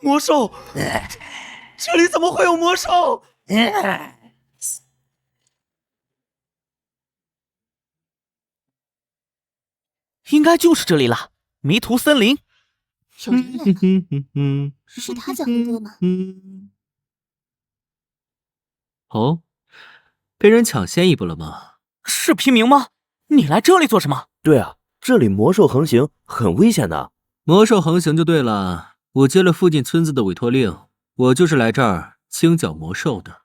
魔兽，这里怎么会有魔兽？应该就是这里了，迷途森林。有人来了，是他在哼歌吗？哦，被人抢先一步了吗？是平民吗？你来这里做什么？对啊，这里魔兽横行，很危险的。魔兽横行就对了，我接了附近村子的委托令，我就是来这儿清剿魔兽的。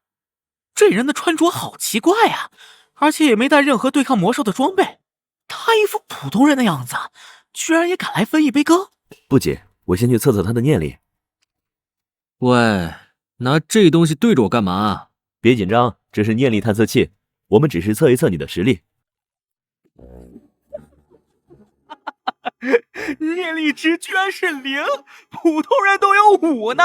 这人的穿着好奇怪啊，而且也没带任何对抗魔兽的装备，他一副普通人的样子，居然也敢来分一杯羹。不急，我先去测测他的念力。喂，拿这东西对着我干嘛？别紧张，这是念力探测器，我们只是测一测你的实力。念力值居然是0，普通人都有5呢。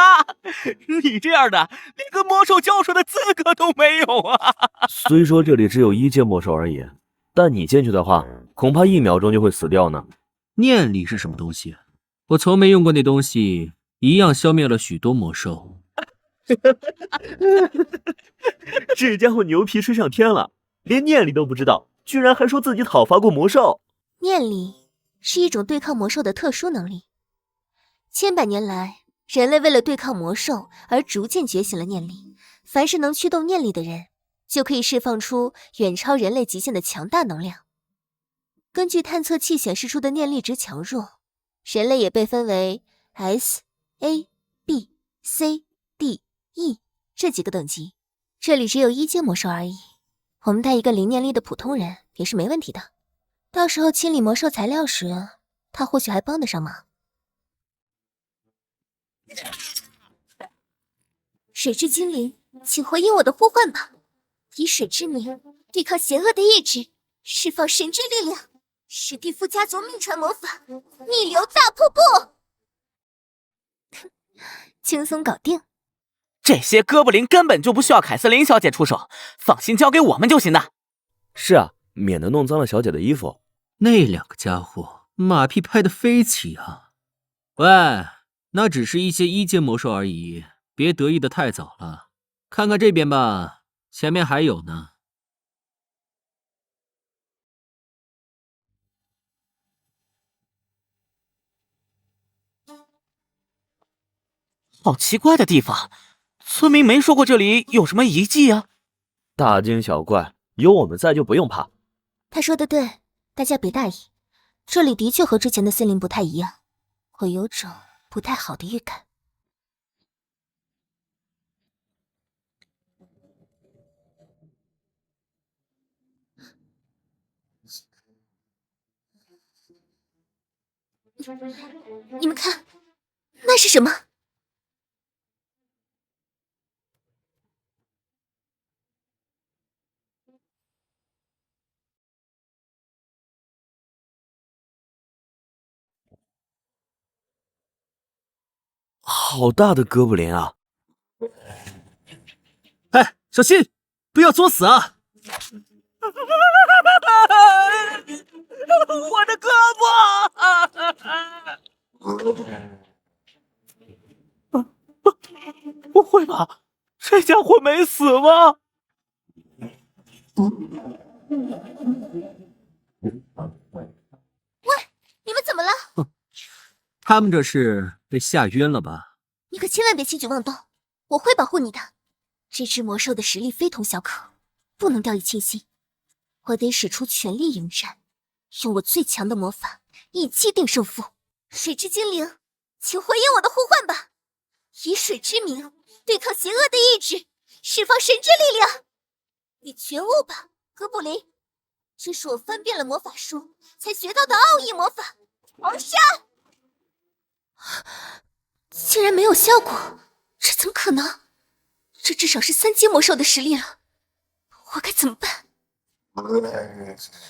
你这样的连跟魔兽交手的资格都没有啊！虽说这里只有1阶魔兽而已，但你进去的话，恐怕1秒钟就会死掉呢。念力是什么东西？我从没用过那东西，一样消灭了许多魔兽。这家伙牛皮吹上天了，连念力都不知道，居然还说自己讨伐过魔兽。念力是一种对抗魔兽的特殊能力。千百年来，人类为了对抗魔兽而逐渐觉醒了念力。凡是能驱动念力的人，就可以释放出远超人类极限的强大能量。根据探测器显示出的念力值强弱，人类也被分为 S、A、B、C、D、E 这几个等级。这里只有1阶魔兽而已，我们带一个零念力的普通人也是没问题的。到时候清理魔兽材料时，他或许还帮得上忙。水之精灵，请回应我的呼唤吧！以水之名，对抗邪恶的意志，释放神之力量。史蒂夫家族秘传魔法逆流大瀑布，轻松搞定。这些哥布林根本就不需要凯瑟琳小姐出手，放心交给我们就行的。是啊，免得弄脏了小姐的衣服。那2个家伙马屁拍得飞起啊！喂，那只是一些1阶魔兽而已，别得意的太早了。看看这边吧，前面还有呢。好奇怪的地方，村民没说过这里有什么遗迹啊。大惊小怪，有我们在就不用怕。他说的对，大家别大意。这里的确和之前的森林不太一样，我有种不太好的预感。你们看，那是什么？好大的哥布林啊！哎，小心，不要作死啊！我的胳膊！不会吧？这家伙没死吗？喂，你们怎么了？他们这是被吓晕了吧？你可千万别轻举妄动，我会保护你的。这只魔兽的实力非同小可，不能掉以轻心。我得使出全力迎战，用我最强的魔法一击定胜负。水之精灵，请回应我的呼唤吧！以水之名，对抗邪恶的意志，释放神之力量。你觉悟吧，哥布林！这是我翻遍了魔法书才学到的奥义魔法——狂杀！竟然没有效果，这怎么可能？这至少是3阶魔兽的实力了，我该怎么办？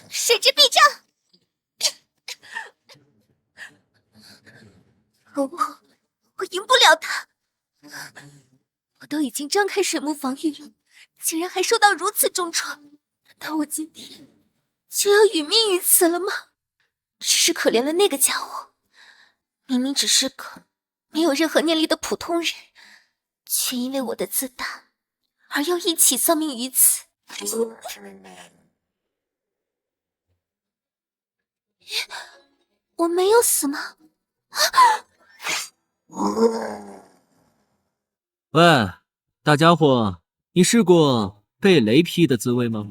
水之臂杖！我赢不了他，我都已经张开水幕防御了，竟然还受到如此重创，难道我今天就要殒命于此了吗？只是可怜了那个家伙，明明只是个没有任何念力的普通人，却因为我的自大而又一起丧命于此。我没有死吗？喂，大家伙，你试过被雷劈的滋味吗？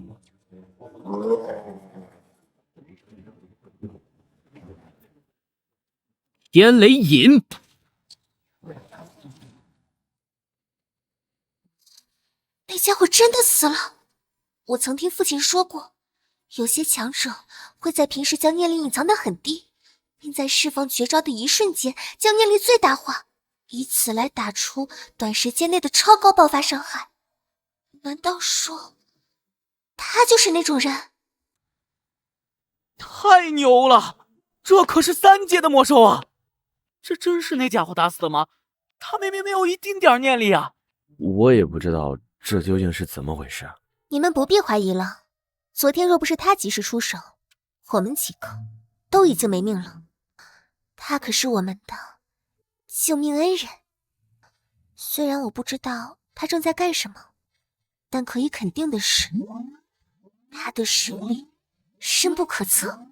天雷引！那家伙真的死了。我曾听父亲说过，有些强者会在平时将念力隐藏得很低，并在释放绝招的一瞬间将念力最大化，以此来打出短时间内的超高爆发伤害。难道说他就是那种人？太牛了！这可是3阶的魔兽啊！这真是那家伙打死的吗？他明明没有一丁点念力啊！我也不知道这究竟是怎么回事。你们不必怀疑了，昨天若不是他及时出手，我们几个都已经没命了。他可是我们的救命恩人。虽然我不知道他正在干什么，但可以肯定的是，他的实力深不可测。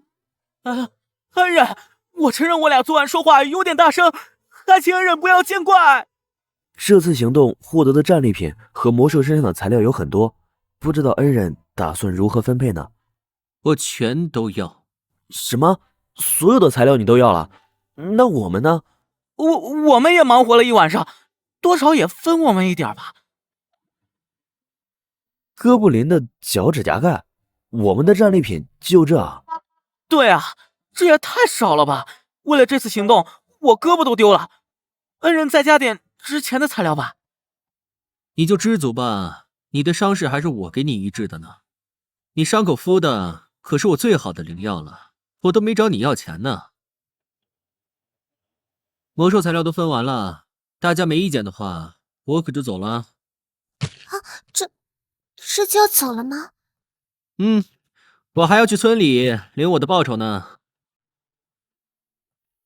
恩人，我承认我俩昨晚说话有点大声，还请恩人不要见怪。这次行动获得的战利品和魔兽身上的材料有很多，不知道恩人打算如何分配呢？我全都要。什么？所有的材料你都要了？那我们呢？我们也忙活了一晚上，多少也分我们一点吧。哥布林的脚趾甲盖，我们的战利品就这啊？对啊，这也太少了吧！为了这次行动，我胳膊都丢了。恩人再加点之前的材料吧。你就知足吧，你的伤势还是我给你医治的呢。你伤口敷的可是我最好的灵药了，我都没找你要钱呢。魔兽材料都分完了，大家没意见的话，我可就走了。这就要走了吗？我还要去村里领我的报酬呢。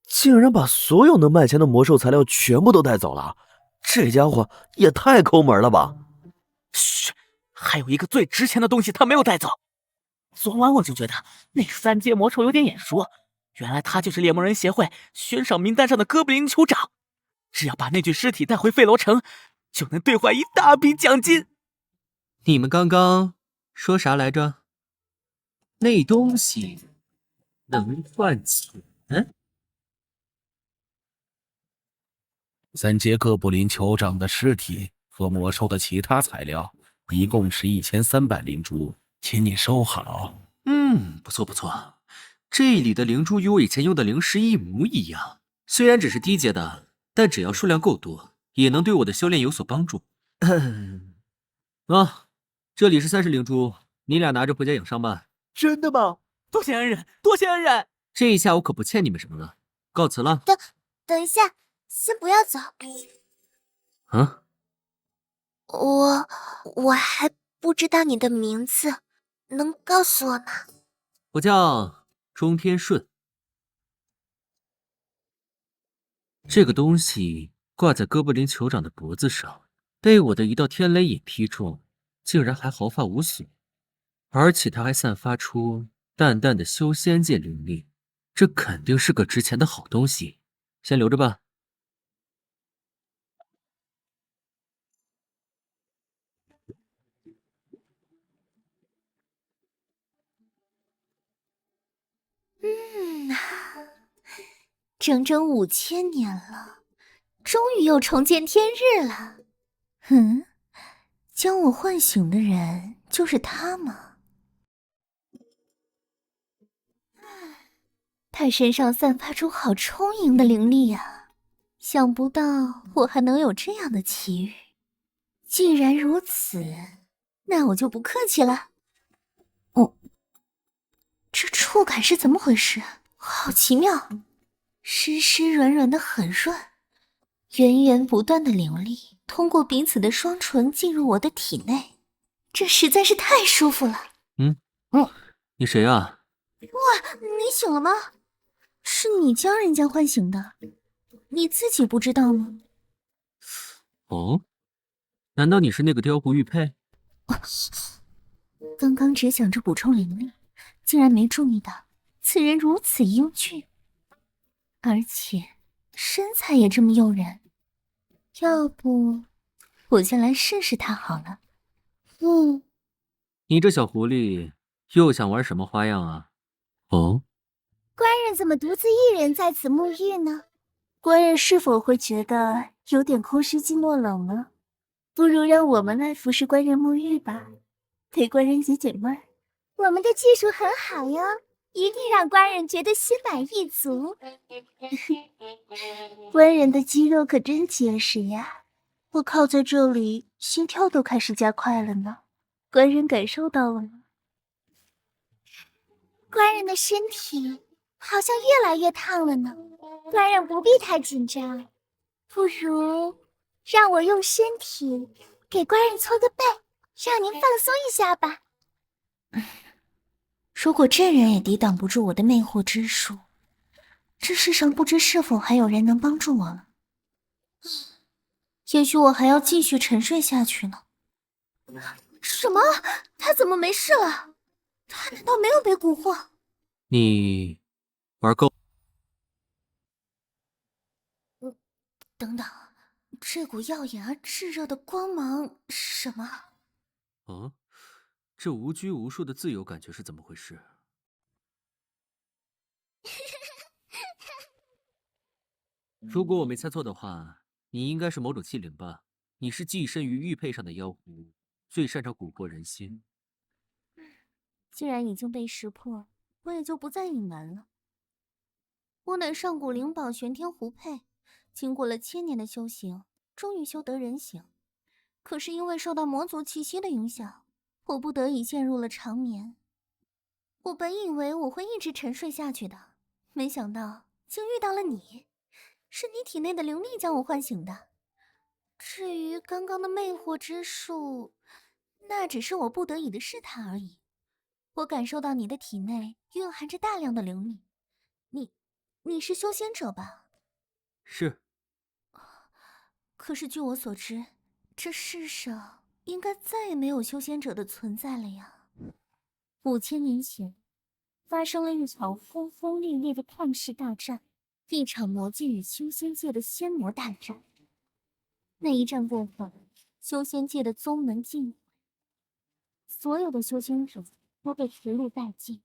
竟然把所有能卖钱的魔兽材料全部都带走了，这家伙也太抠门了吧！嘘，还有一个最值钱的东西他没有带走。昨晚我就觉得那个3阶魔兽有点眼熟，原来他就是猎魔人协会悬赏名单上的哥布林酋长。只要把那具尸体带回费罗城，就能兑换一大笔奖金。你们刚刚说啥来着？那东西能换钱3阶哥布林酋长的尸体和魔兽的其他材料，一共是1300灵珠，请你收好。不错不错，这里的灵珠与我以前用的灵石一模一样，虽然只是低阶的，但只要数量够多，也能对我的修炼有所帮助。这里是30灵珠，你俩拿着回家养伤吧。真的吗？多谢恩人，多谢恩人！这一下我可不欠你们什么了，告辞了。等一下，先不要走。啊？我还不知道你的名字，能告诉我吗？我叫中天顺。这个东西挂在哥布林酋长的脖子上，被我的一道天雷引劈中，竟然还毫发无损，而且它还散发出淡淡的修仙界灵力，这肯定是个值钱的好东西，先留着吧。整整5000年了，终于又重见天日了。将我唤醒的人就是他吗？他身上散发出好充盈的灵力啊，想不到我还能有这样的奇遇。既然如此，那我就不客气了。这触感是怎么回事？好奇妙，湿湿软软的很润，源源不断的灵力通过彼此的双唇进入我的体内，这实在是太舒服了。你谁啊？哇，你醒了吗？是你将人家唤醒的。你自己不知道吗？哦，难道你是那个雕狐玉佩？刚刚只想着补充灵力，竟然没注意到此人如此英俊，而且身材也这么诱人。要不，我先来试试他好了。你这小狐狸又想玩什么花样啊？哦，官人怎么独自一人在此沐浴呢？官人是否会觉得有点空虚寂寞冷呢？不如让我们来服侍官人沐浴吧，陪官人解解闷儿。我们的技术很好哟，一定让官人觉得心满意足。官人的肌肉可真结实呀，我靠在这里，心跳都开始加快了呢。官人感受到了吗？官人的身体好像越来越烫了呢，官人不必太紧张，不如让我用身体给官人搓个背，让您放松一下吧。如果这人也抵挡不住我的魅惑之术，这世上不知是否还有人能帮助我了。也许我还要继续沉睡下去呢。什么？他怎么没事了？他难道没有被蛊惑？你玩够？等等，这股耀眼而炙热的光芒是什么？哦，这无拘无束的自由感觉是怎么回事？如果我没猜错的话，你应该是某种器灵吧？你是寄身于玉佩上的妖狐，最擅长蛊惑人心。既然已经被识破，我也就不再隐瞒了。我乃上古灵宝玄天狐佩，经过了千年的修行，终于修得人形。可是因为受到魔族气息的影响，我不得已陷入了长眠。我本以为我会一直沉睡下去的，没想到竟遇到了你，是你体内的灵力将我唤醒的。至于刚刚的魅惑之术，那只是我不得已的试探而已。我感受到你的体内蕴含着大量的灵力，你是修仙者吧？是。可是据我所知，这世上应该再也没有修仙者的存在了呀。5000年前，发生了一场轰轰烈烈的旷世大战，一场魔界与修仙界的仙魔大战。那一战过后，修仙界的宗门尽毁，所有的修仙者都被屠戮殆尽。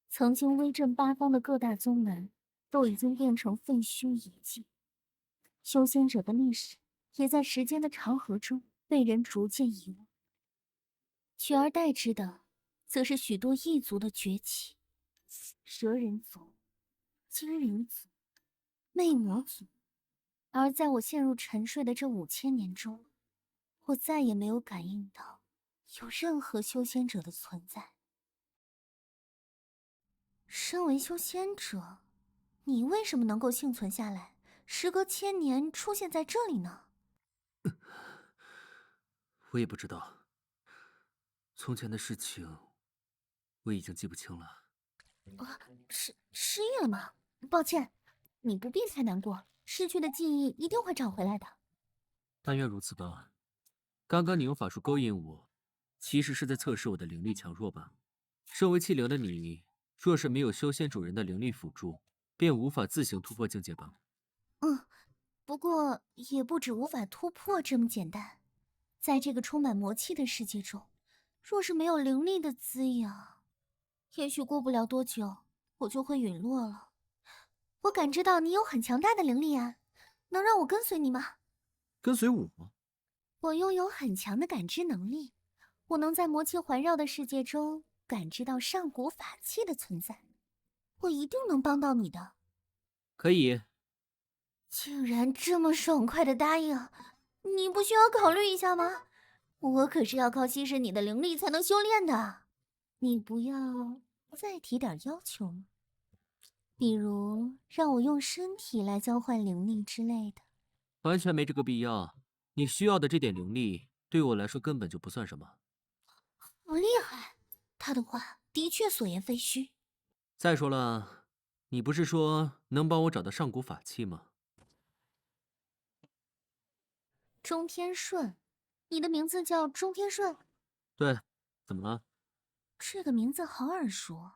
曾经威震八方的各大宗门都已经变成废墟遗迹，修仙者的历史也在时间的长河中被人逐渐遗忘。取而代之的，则是许多异族的崛起，蛇人族、精灵族、魅魔族。而在我陷入沉睡的这5000年中，我再也没有感应到有任何修仙者的存在。身为修仙者，你为什么能够幸存下来，时隔千年出现在这里呢？我也不知道，从前的事情我已经记不清了。失忆了吗？抱歉，你不必太难过，失去的记忆一定会找回来的。但愿如此吧。刚刚你用法术勾引我，其实是在测试我的灵力强弱吧？身为器灵的你，若是没有修仙主人的灵力辅助，便无法自行突破境界吧？不过也不止无法突破这么简单。在这个充满魔气的世界中，若是没有灵力的滋养，也许过不了多久，我就会陨落了。我感知到你有很强大的灵力啊，能让我跟随你吗？跟随我？我拥有很强的感知能力，我能在魔气环绕的世界中感知到上古法器的存在，我一定能帮到你的。可以。竟然这么爽快的答应，你不需要考虑一下吗？我可是要靠稀释你的灵力才能修炼的，你不要再提点要求吗？比如让我用身体来交换灵力之类的。完全没这个必要。你需要的这点灵力，对我来说根本就不算什么。好厉害，他的话的确所言非虚。再说了，你不是说能帮我找到上古法器吗？中天顺，你的名字叫中天顺？对，怎么了？这个名字好耳熟，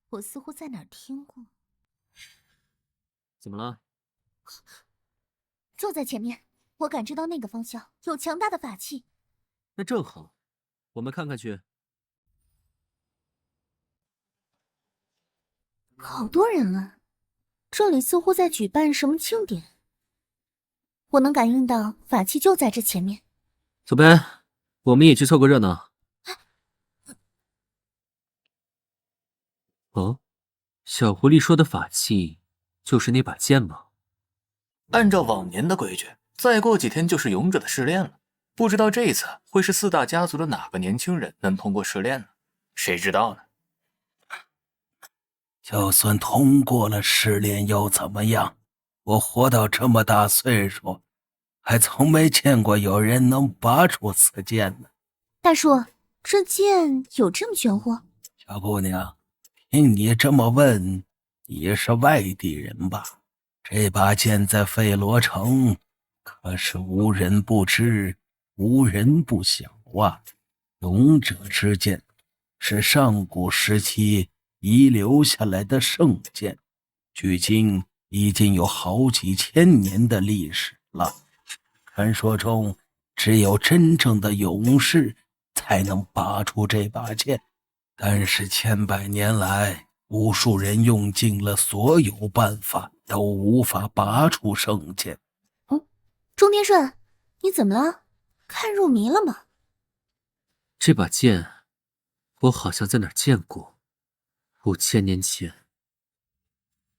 我似乎在哪儿听过。怎么了？就在前面，我感知到那个方向有强大的法器。那正好，我们看看去。好多人啊，这里似乎在举办什么庆典。我能感应到法器就在这前面。走呗，我们也去凑个热闹。哦，小狐狸说的法器就是那把剑吗？按照往年的规矩，再过几天就是勇者的试炼了。不知道这一次会是四大家族的哪个年轻人能通过试炼呢？谁知道呢？就算通过了试炼又怎么样？我活到这么大岁数，还从没见过有人能拔出此剑呢。大叔，这剑有这么玄乎？小姑娘，听你这么问，你是外地人吧？这把剑在费罗城可是无人不知，无人不晓啊。勇者之剑是上古时期遗留下来的圣剑，距今已经有好几千年的历史了。传说中，只有真正的勇士才能拔出这把剑，但是千百年来，无数人用尽了所有办法，都无法拔出圣剑。钟天顺，你怎么了？看入迷了吗？这把剑，我好像在哪儿见过，5000年前。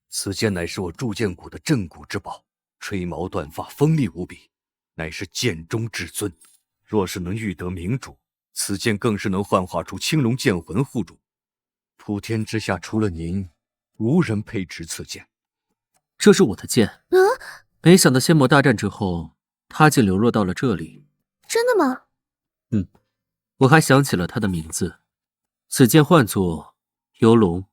此剑乃是我铸剑谷的镇谷之宝，吹毛断发，锋利无比，乃是剑中至尊。若是能遇得明主，此剑更是能幻化出青龙剑魂护主。普天之下，除了您，无人配执此剑。这是我的剑，没想到仙魔大战之后，它竟流落到了这里。真的吗？我还想起了他的名字，此剑唤作游龙。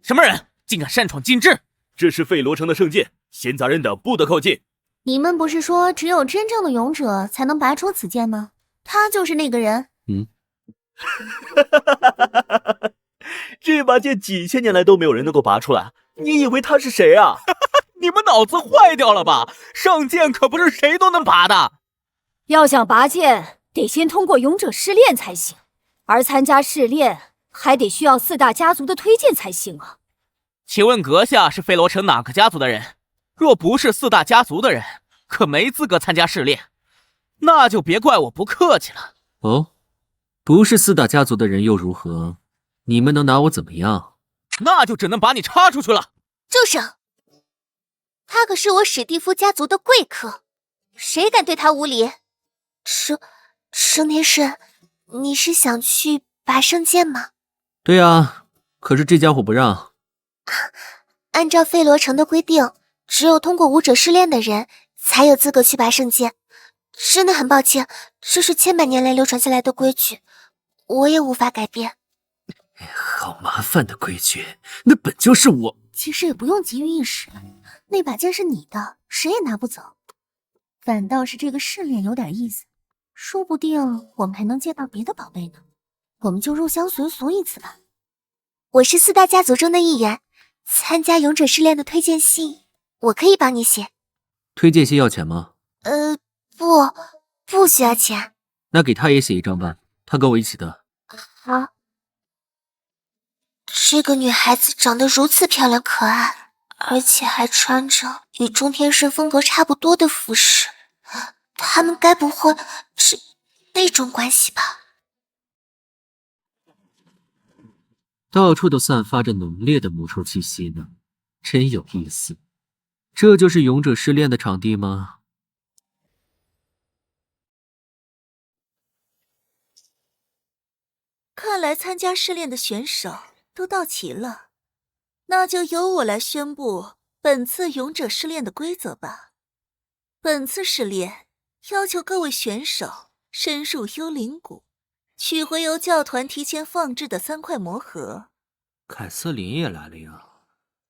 什么人竟敢擅闯禁制？这是费罗城的圣剑，闲杂人等不得靠近。你们不是说只有真正的勇者才能拔出此剑吗？他就是那个人。这把剑几千年来都没有人能够拔出来，你以为他是谁啊？你们脑子坏掉了吧？上剑可不是谁都能拔的。要想拔剑，得先通过勇者试炼才行，而参加试炼还得需要四大家族的推荐才行啊。请问阁下是费罗城哪个家族的人？若不是四大家族的人，可没资格参加试炼。那就别怪我不客气了。哦，不是四大家族的人又如何？你们能拿我怎么样？那就只能把你插出去了。住手！他可是我史蒂夫家族的贵客，谁敢对他无礼？升天顺，你是想去拔圣剑吗？对啊，可是这家伙不让。按照费罗城的规定，只有通过武者试炼的人才有资格去拔圣剑。真的很抱歉，这是千百年来流传下来的规矩，我也无法改变。好麻烦的规矩，那本就是我。其实也不用急于一时，那把剑是你的，谁也拿不走。反倒是这个试炼有点意思，说不定我们还能借到别的宝贝呢。我们就入乡随俗一次吧。我是四大家族中的一员，参加勇者试炼的推荐信，我可以帮你写。推荐信要钱吗？不需要钱。那给他也写一张吧，他跟我一起的。好。这个女孩子长得如此漂亮可爱，而且还穿着与中天顺风格差不多的服饰，他们该不会是那种关系吧？到处都散发着浓烈的魔兽气息呢，真有意思。这就是勇者试炼的场地吗？看来参加试炼的选手都到齐了，那就由我来宣布本次勇者试炼的规则吧。本次试炼要求各位选手深入幽灵谷，取回由教团提前放置的3块魔核。凯瑟琳也来了呀。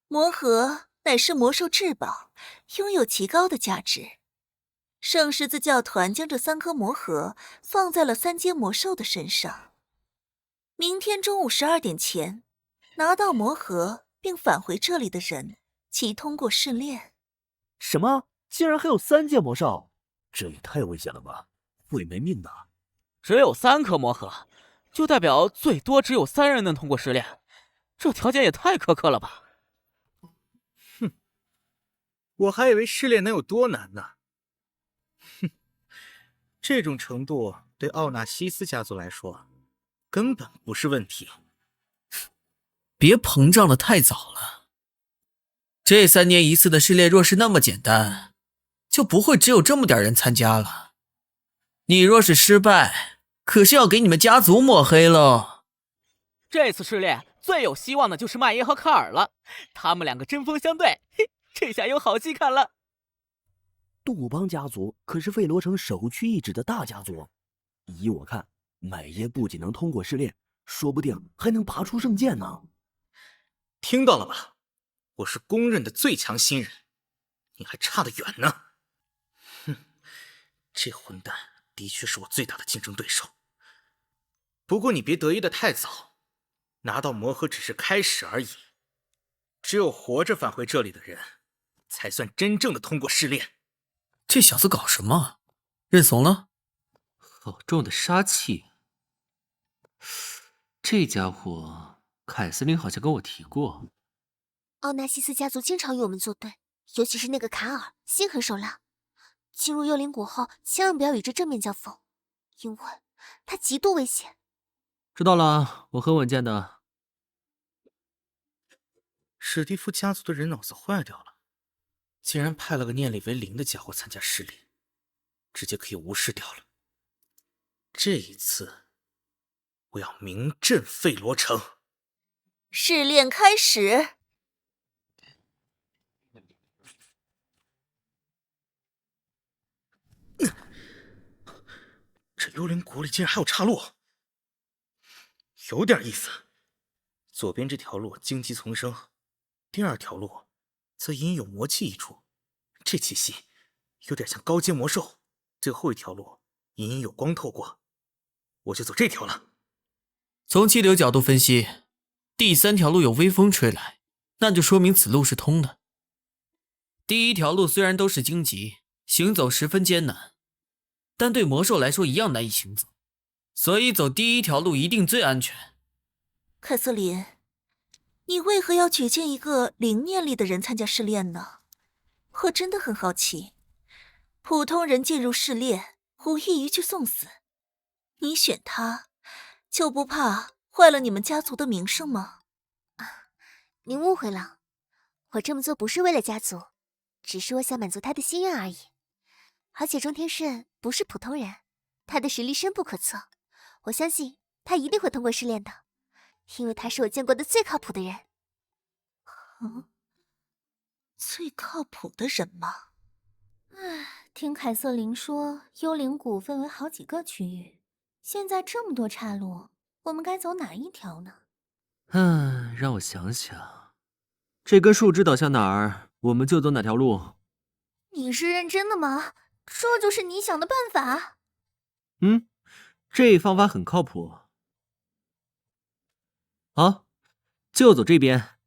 魔核乃是魔兽至宝，拥有极高的价值。圣十字教团将这3颗魔核放在了3阶魔兽的身上。明天中午12点前，拿到魔核并返回这里的人，即通过试炼。什么？竟然还有3阶魔兽？这也太危险了吧，会没命的。只有3颗魔核，就代表最多只有3人能通过试炼，这条件也太苛刻了吧？哼，我还以为试炼能有多难呢。哼，这种程度对奥纳西斯家族来说根本不是问题。别膨胀的太早了。这3年一次的试炼若是那么简单，就不会只有这么点人参加了。你若是失败，可是要给你们家族抹黑喽。这次试炼最有希望的就是麦耶和卡尔了，他们2个针锋相对，嘿，这下有好戏看了。杜邦家族可是费罗城首屈一指的大家族，依我看，麦耶不仅能通过试炼，说不定还能拔出圣剑呢。听到了吧？我是公认的最强新人，你还差得远呢。哼，这混蛋的确是我最大的竞争对手。不过你别得意的太早，拿到魔核只是开始而已。只有活着返回这里的人，才算真正的通过试炼。这小子搞什么？认怂了？好重的杀气！这家伙，凯瑟琳好像跟我提过。奥纳西斯家族经常与我们作对，尤其是那个卡尔，心狠手辣。进入幽灵谷后，千万不要与之正面交锋，因为他极度危险。知道了，我很稳健的。史蒂夫家族的人脑子坏掉了，竟然派了个念力为0的家伙参加试炼，直接可以无视掉了。这一次，我要名震费罗城。试炼开始。这幽灵谷里竟然还有岔路，有点意思。左边这条路荆棘丛生，第2条路则隐有魔气溢出，这气息有点像高阶魔兽。最后一条路隐有光透过，我就走这条了。从气流角度分析，第3条路有微风吹来，那就说明此路是通的。第1条路虽然都是荆棘，行走十分艰难，但对魔兽来说一样难以行走，所以走第1条路一定最安全。凯瑟琳，你为何要举荐一个0念力的人参加试炼呢？我真的很好奇，普通人进入试炼无异于去送死，你选他就不怕坏了你们家族的名声吗？您误会了，我这么做不是为了家族，只是我想满足他的心愿而已。而且中天圣不是普通人，他的实力深不可测，我相信他一定会通过试炼的，因为他是我见过的最靠谱的人。最靠谱的人吗？听凯瑟琳说，幽灵谷分为好几个区域，现在这么多岔路，我们该走哪一条呢？让我想想，这根树枝导向哪儿，我们就走哪条路。你是认真的吗？这就是你想的办法？这方法很靠谱。好，就走这边。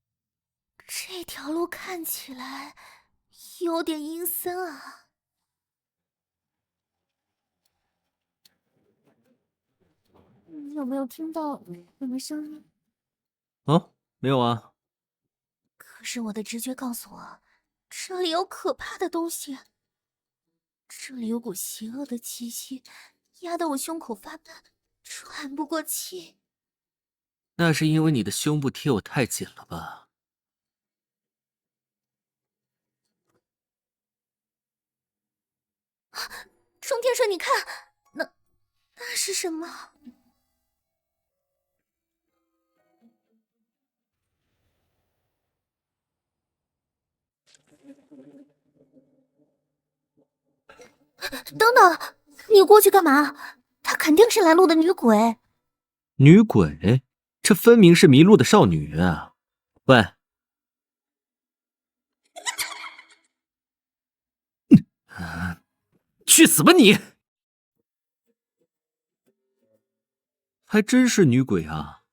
这条路看起来有点阴森啊。你有没有听到什么声音？没有啊。可是我的直觉告诉我，这里有可怕的东西。这里有股邪恶的气息，压得我胸口发闷，喘不过气。那是因为你的胸部贴我太紧了吧？钟天顺，你看，那是什么？等等，你过去干嘛？她肯定是来路的女鬼。女鬼？这分明是迷路的少女啊！喂，去死吧你！还真是女鬼啊！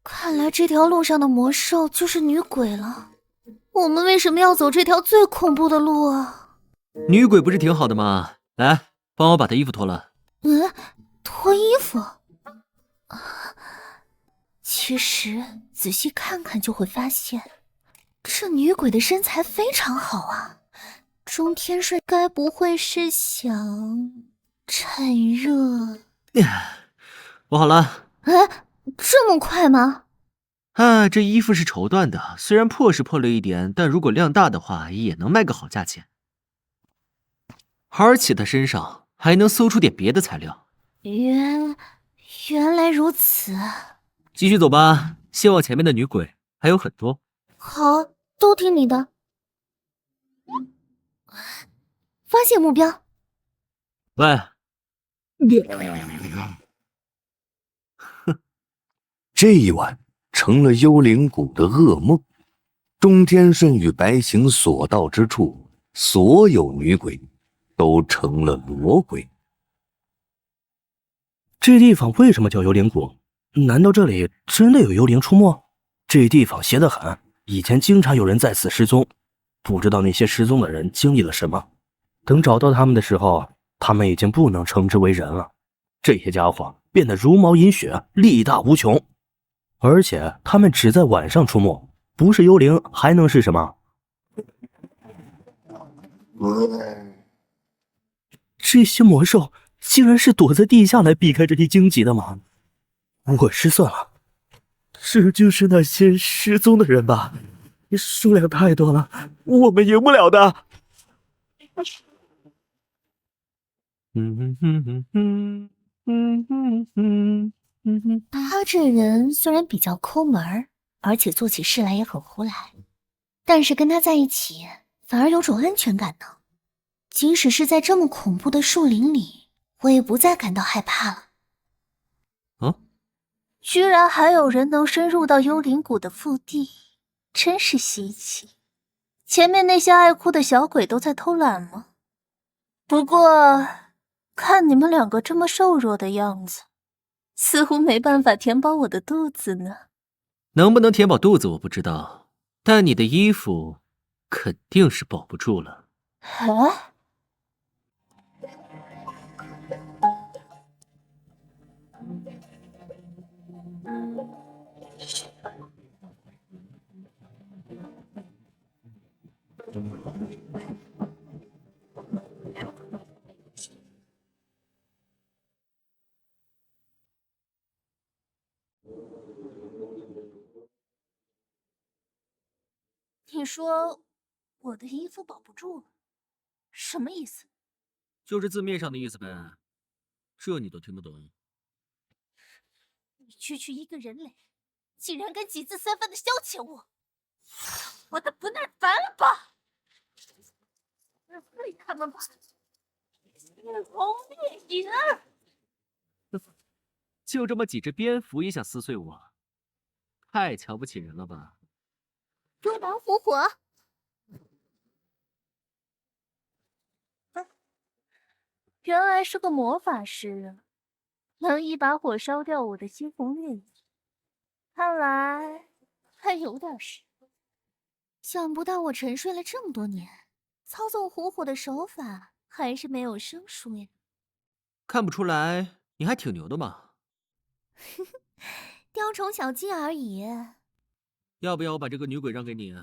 看来这条路上的魔兽就是女鬼了。我们为什么要走这条最恐怖的路啊？女鬼不是挺好的吗？来，帮我把她衣服脱了。脱衣服？其实仔细看看就会发现，这女鬼的身材非常好啊。钟天顺该不会是想趁热？我好了。这么快吗？这衣服是绸缎的，虽然破是破了一点，但如果量大的话，也能卖个好价钱。而且她身上还能搜出点别的材料。原来如此。继续走吧，先往前面的女鬼还有很多。好，都听你的。发现目标。喂，这一晚成了幽灵谷的噩梦。钟天顺与白行所到之处，所有女鬼都成了魔鬼。这地方为什么叫幽灵谷？难道这里真的有幽灵出没？这地方邪得很，以前经常有人在此失踪，不知道那些失踪的人经历了什么。等找到他们的时候，他们已经不能称之为人了。这些家伙变得如毛饮血，力大无穷，而且他们只在晚上出没，不是幽灵还能是什么？这些魔兽竟然是躲在地下来避开这些荆棘的吗？我失算了，这就是那些失踪的人吧？数量太多了，我们赢不了的。他这人虽然比较抠门，而且做起事来也很胡来，但是跟他在一起反而有种安全感呢。即使是在这么恐怖的树林里，我也不再感到害怕了。居然还有人能深入到幽灵谷的腹地，真是稀奇。前面那些爱哭的小鬼都在偷懒吗？不过看你们两个这么瘦弱的样子，似乎没办法填饱我的肚子呢。能不能填饱肚子我不知道，但你的衣服肯定是保不住了。你说我的衣服保不住了，什么意思？就是字面上的意思呗，这你都听不懂？你区区一个人类，竟然敢几字三分的消遣我，我的不耐烦了吧？废他们吧！灭红灭影！就这么几只蝙蝠也想撕碎我，太瞧不起人了吧？诛狼伏火！原来是个魔法师啊，能一把火烧掉我的猩红烈影，看来还有点实力。想不到我沉睡了这么多年，操纵虎火的手法还是没有生疏呀。看不出来，你还挺牛的嘛。雕虫小技而已。要不要我把这个女鬼让给你？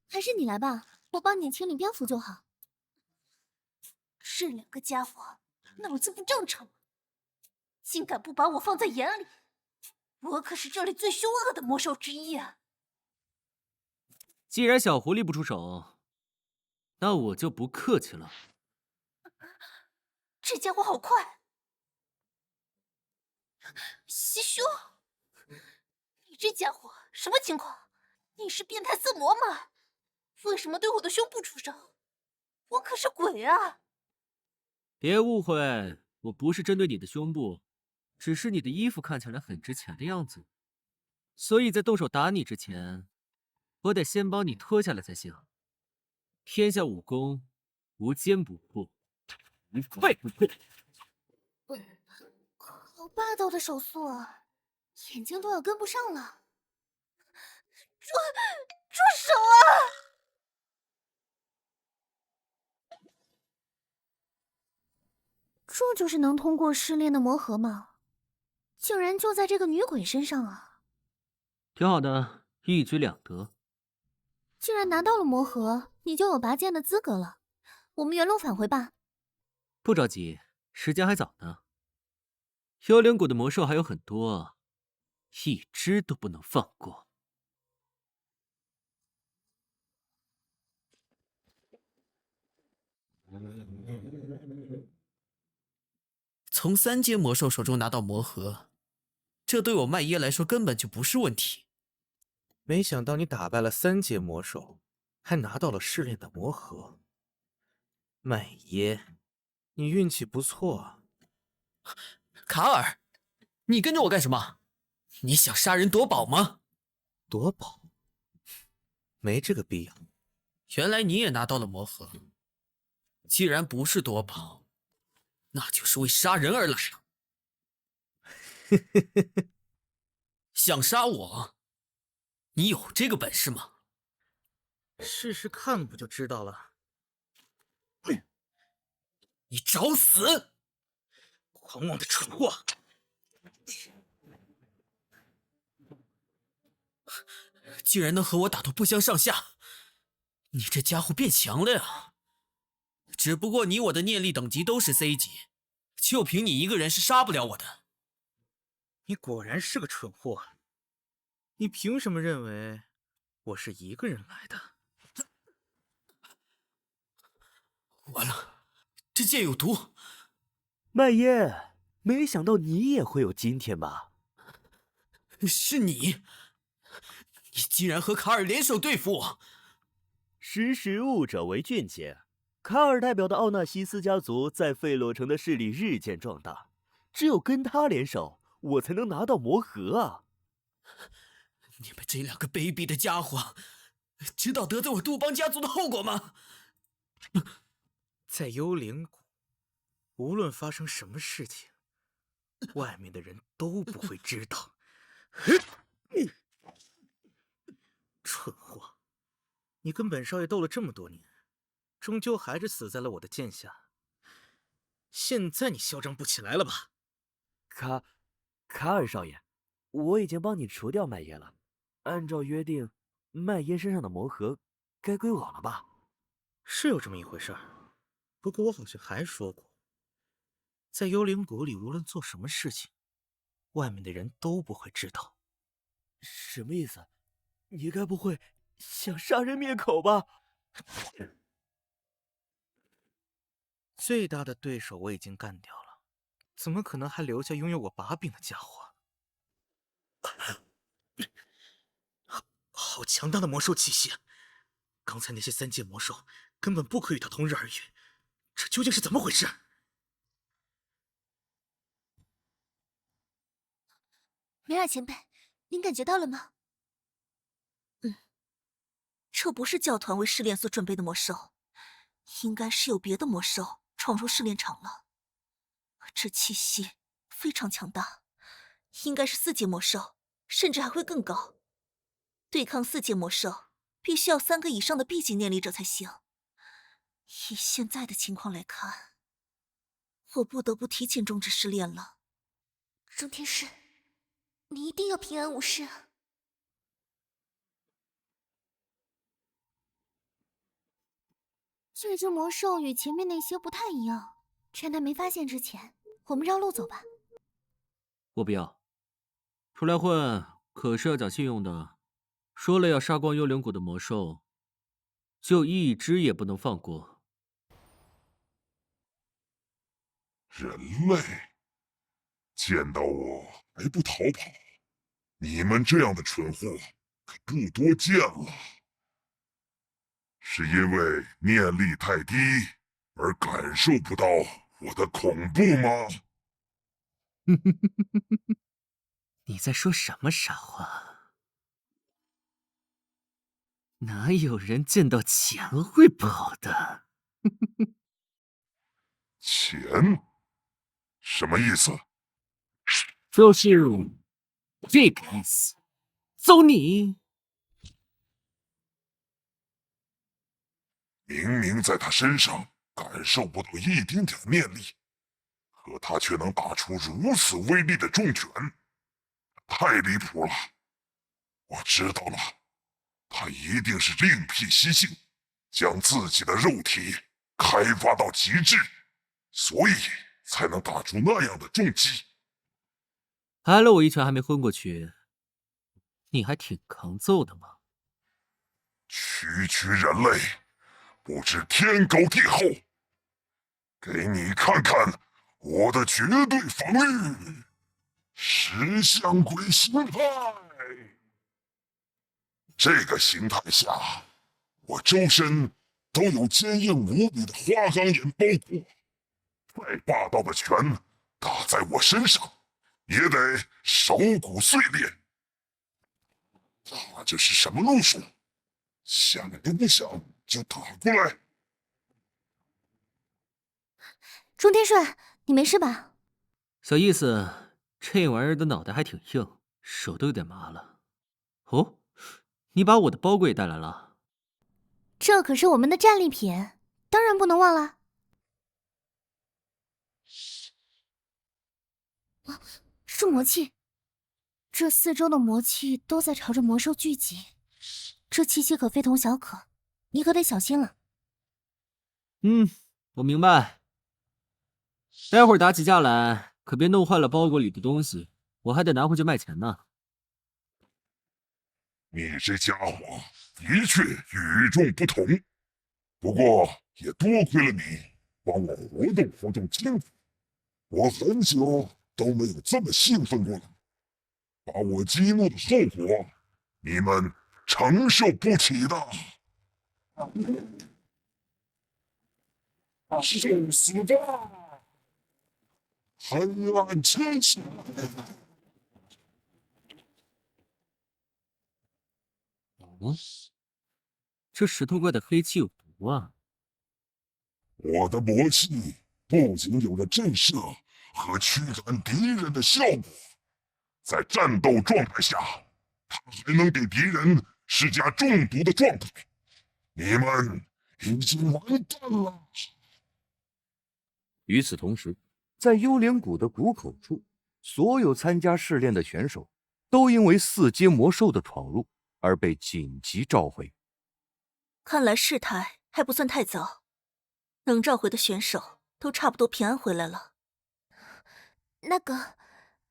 还是你来吧，我帮你清理蝙蝠就好。这两个家伙脑子不正常，竟敢不把我放在眼里！我可是这里最凶恶的魔兽之一啊！既然小狐狸不出手，那我就不客气了。这家伙好快！西兄，你这家伙什么情况？你是变态色魔吗？为什么对我的胸部出手？我可是鬼啊！别误会，我不是针对你的胸部，只是你的衣服看起来很值钱的样子，所以在动手打你之前，我得先帮你脱下来才行。天下武功无坚不破，一败不退。好霸道的手速啊，眼睛都要跟不上了。住手啊！这就是能通过试炼的魔核吗？竟然就在这个女鬼身上啊！挺好的，一举两得。既然拿到了魔核，你就有拔剑的资格了。我们原路返回吧。不着急，时间还早呢。幽灵谷的魔兽还有很多，一只都不能放过。从3阶魔兽手中拿到魔核，这对我麦耶来说根本就不是问题。没想到你打败了3阶魔兽，还拿到了试炼的魔核。麦耶，你运气不错啊。卡尔，你跟着我干什么？你想杀人夺宝吗？夺宝？没这个必要。原来你也拿到了魔核。既然不是夺宝，那就是为杀人而来了。想杀我？你有这个本事吗？试试看不就知道了。你找死！狂妄的蠢货！竟然能和我打得不相上下，你这家伙变强了呀！只不过你我的念力等级都是 C 级，就凭你一个人是杀不了我的。你果然是个蠢货！你凭什么认为我是一个人来的？完了，这剑有毒！麦耶，没想到你也会有今天吧？是你竟然和卡尔联手对付我！识时务者为俊杰。卡尔代表的奥纳西斯家族在费洛城的势力日渐壮大，只有跟他联手，我才能拿到魔核啊！你们这2个卑鄙的家伙，知道得罪我杜邦家族的后果吗？在幽灵谷，无论发生什么事情，外面的人都不会知道。蠢货，你跟本少爷斗了这么多年，终究还是死在了我的剑下。现在你嚣张不起来了吧？卡尔少爷，我已经帮你除掉麦耶了。按照约定，麦耶身上的魔核该归我了吧？是有这么一回事儿，不过我好像还说过，在幽灵谷里，无论做什么事情，外面的人都不会知道。什么意思？你该不会想杀人灭口吧？最大的对手我已经干掉了，怎么可能还留下拥有我把柄的家伙？好强大的魔兽气息！刚才那些3阶魔兽根本不可与他同日而语，这究竟是怎么回事？梅尔前辈，您感觉到了吗？这不是教团为试炼所准备的魔兽，应该是有别的魔兽闯入试炼场了。这气息非常强大，应该是4阶魔兽，甚至还会更高。对抗4阶魔兽，必须要3个以上的 B 级念力者才行。以现在的情况来看，我不得不提前终止试炼了。钟天使，你一定要平安无事啊！这只魔兽与前面那些不太一样，趁他没发现之前，我们绕路走吧。我不要，出来混可是要讲信用的。说了要杀光幽灵谷的魔兽，就一只也不能放过。人类见到我还不逃跑，你们这样的蠢货可不多见了。是因为念力太低而感受不到我的恐怖吗？你在说什么傻话？哪有人见到钱会跑的？钱？什么意思？就是这个意思。走你！明明在他身上感受不到一丁点念力，可他却能打出如此威力的重拳，太离谱了！我知道了，他一定是另辟蹊径，将自己的肉体开发到极致，所以才能打出那样的重击。挨了我一拳还没昏过去，你还挺抗揍的嘛！区人类，不知天高地厚，给你看看我的绝对防御——石像鬼形态。这个形态下，我周身都有坚硬无比的花岗岩包裹，再霸道的拳打在我身上，也得手骨碎裂。他这是什么路数？想也不想就打过来！钟天顺，你没事吧？小意思，这玩意儿的脑袋还挺硬，手都有点麻了。哦，你把我的包裹也带来了？这可是我们的战利品，当然不能忘了。是魔气，这四周的魔气都在朝着魔兽聚集，这气息可非同小可，你可得小心了。我明白。待会儿打起架来，可别弄坏了包裹里的东西，我还得拿回去卖钱呢。你这家伙的确与众不同，不过也多亏了你帮我活动活动筋骨，我很久都没有这么兴奋过了。把我激怒的后果，你们承受不起的。受死吧！黑暗天使！这石头怪的黑气有毒啊！我的魔气不仅有着震慑和驱赶敌人的效果，在战斗状态下，它还能给敌人施加中毒的状态。你们已经完蛋了。与此同时，在幽灵谷的谷口处，所有参加试炼的选手都因为四阶魔兽的闯入而被紧急召回。看来事态还不算太糟，能召回的选手都差不多平安回来了。那个，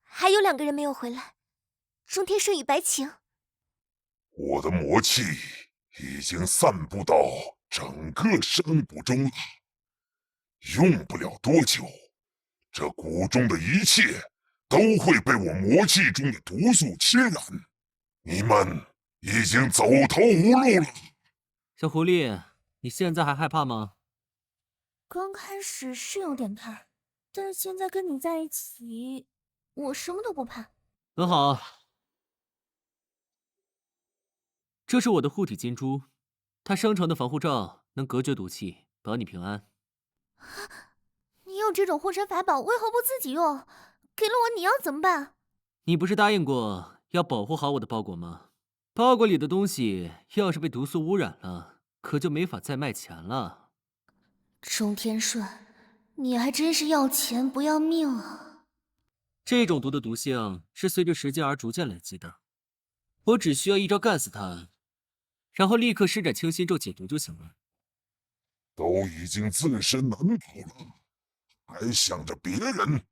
还有2个人没有回来，钟天顺与白晴。我的魔气已经散布到整个山谷中了，用不了多久，这谷中的一切都会被我魔气中的毒素侵染。你们已经走投无路了。小狐狸，你现在还害怕吗？刚开始是有点怕，但是现在跟你在一起，我什么都不怕。很好，这是我的护体金珠，它生成的防护罩能隔绝毒气，保你平安。你有这种护身法宝，为何不自己用？给了我，你要怎么办？你不是答应过要保护好我的包裹吗？包裹里的东西要是被毒素污染了，可就没法再卖钱了。钟天顺，你还真是要钱不要命啊！这种毒的毒性是随着时间而逐渐累积的，我只需要一招干死它，然后立刻施展清心咒解毒就行了。都已经自身难保了，还想着别人？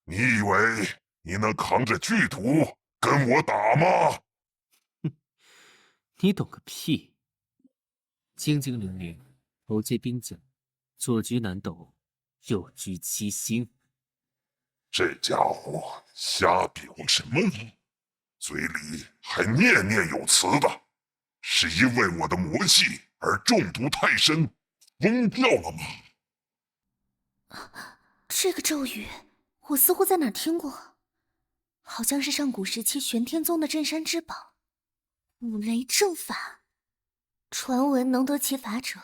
你以为你能扛着剧毒跟我打吗？你懂个屁！精精灵灵，头接兵甲，左居南斗，右居七星。这家伙瞎比划什么呢？嘴里还念念有词的，是因为我的魔气而中毒太深，疯掉了吗？这个咒语我似乎在哪儿听过，好像是上古时期玄天宗的镇山之宝五雷正法。传闻能得其法者，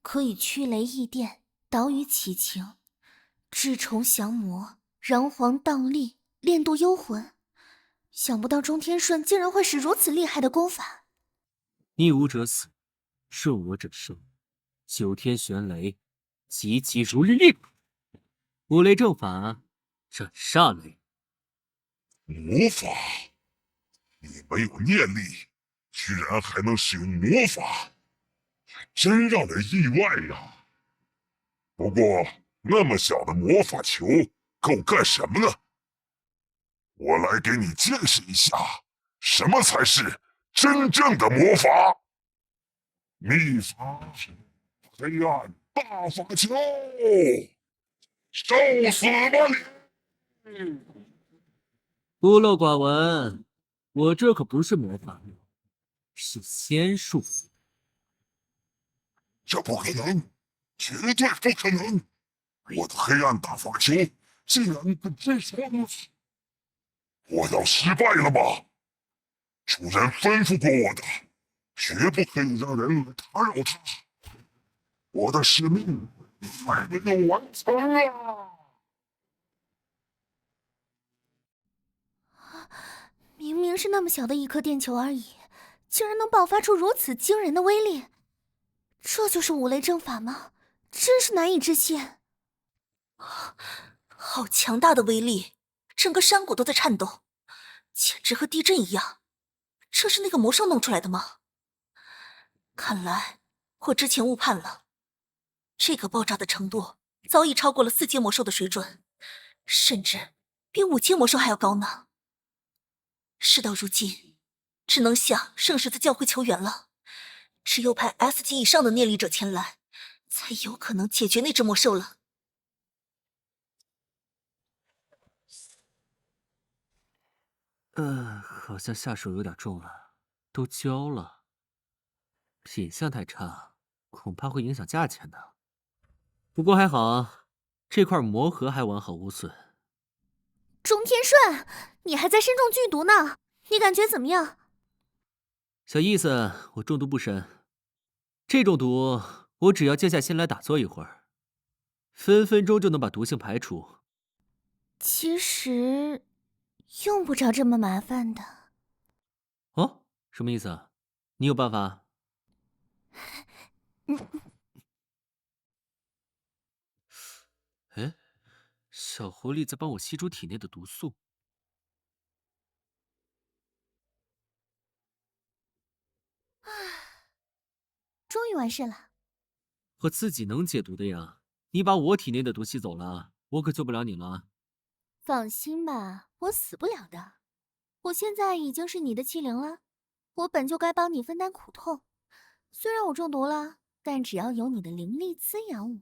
可以驱雷抑电，导雨起晴，至虫降魔，禳皇荡漧，炼度幽魂。想不到中天顺竟然会使如此厉害的功法。逆吾者死，顺我者生。九天玄雷，急急如律令。五雷正法，斩煞雷。魔法？你没有念力，居然还能使用魔法，还真让人意外呀。不过，那么小的魔法球够干什么呢？我来给你见识一下，什么才是真正的魔法。秘法，黑暗大法球，受死吧你！孤陋寡闻，我这可不是魔法，是仙术。这不可能，绝对不可能！我的黑暗大法球竟然跟这说如此，我要失败了吗？主人吩咐过我的，绝不可以让人来打扰他。我的使命还没有完成啊！明明是那么小的一颗电球而已，竟然能爆发出如此惊人的威力，这就是五雷正法吗？真是难以置信。好强大的威力，整个山谷都在颤抖，简直和地震一样。这是那个魔兽弄出来的吗？看来我之前误判了，这个爆炸的程度早已超过了4阶魔兽的水准，甚至比5阶魔兽还要高呢。事到如今，只能向圣十字教会求援了。只有派 S 级以上的念力者前来，才有可能解决那只魔兽了。好像下手有点重了，都交了。品相太差，恐怕会影响价钱的。不过还好，这块魔核还完好无损。中天顺，你还在身中剧毒呢，你感觉怎么样？小意思，我中毒不深。这种毒，我只要静下心来打坐一会儿，分分钟就能把毒性排除。其实用不着这么麻烦的。哦，什么意思？你有办法？哎，小狐狸在帮我吸出体内的毒素。终于完事了。我自己能解毒的呀，你把我体内的毒吸走了，我可救不了你了。放心吧，我死不了的。我现在已经是你的欺凌了，我本就该帮你分担苦痛。虽然我中毒了，但只要有你的灵力滋养我，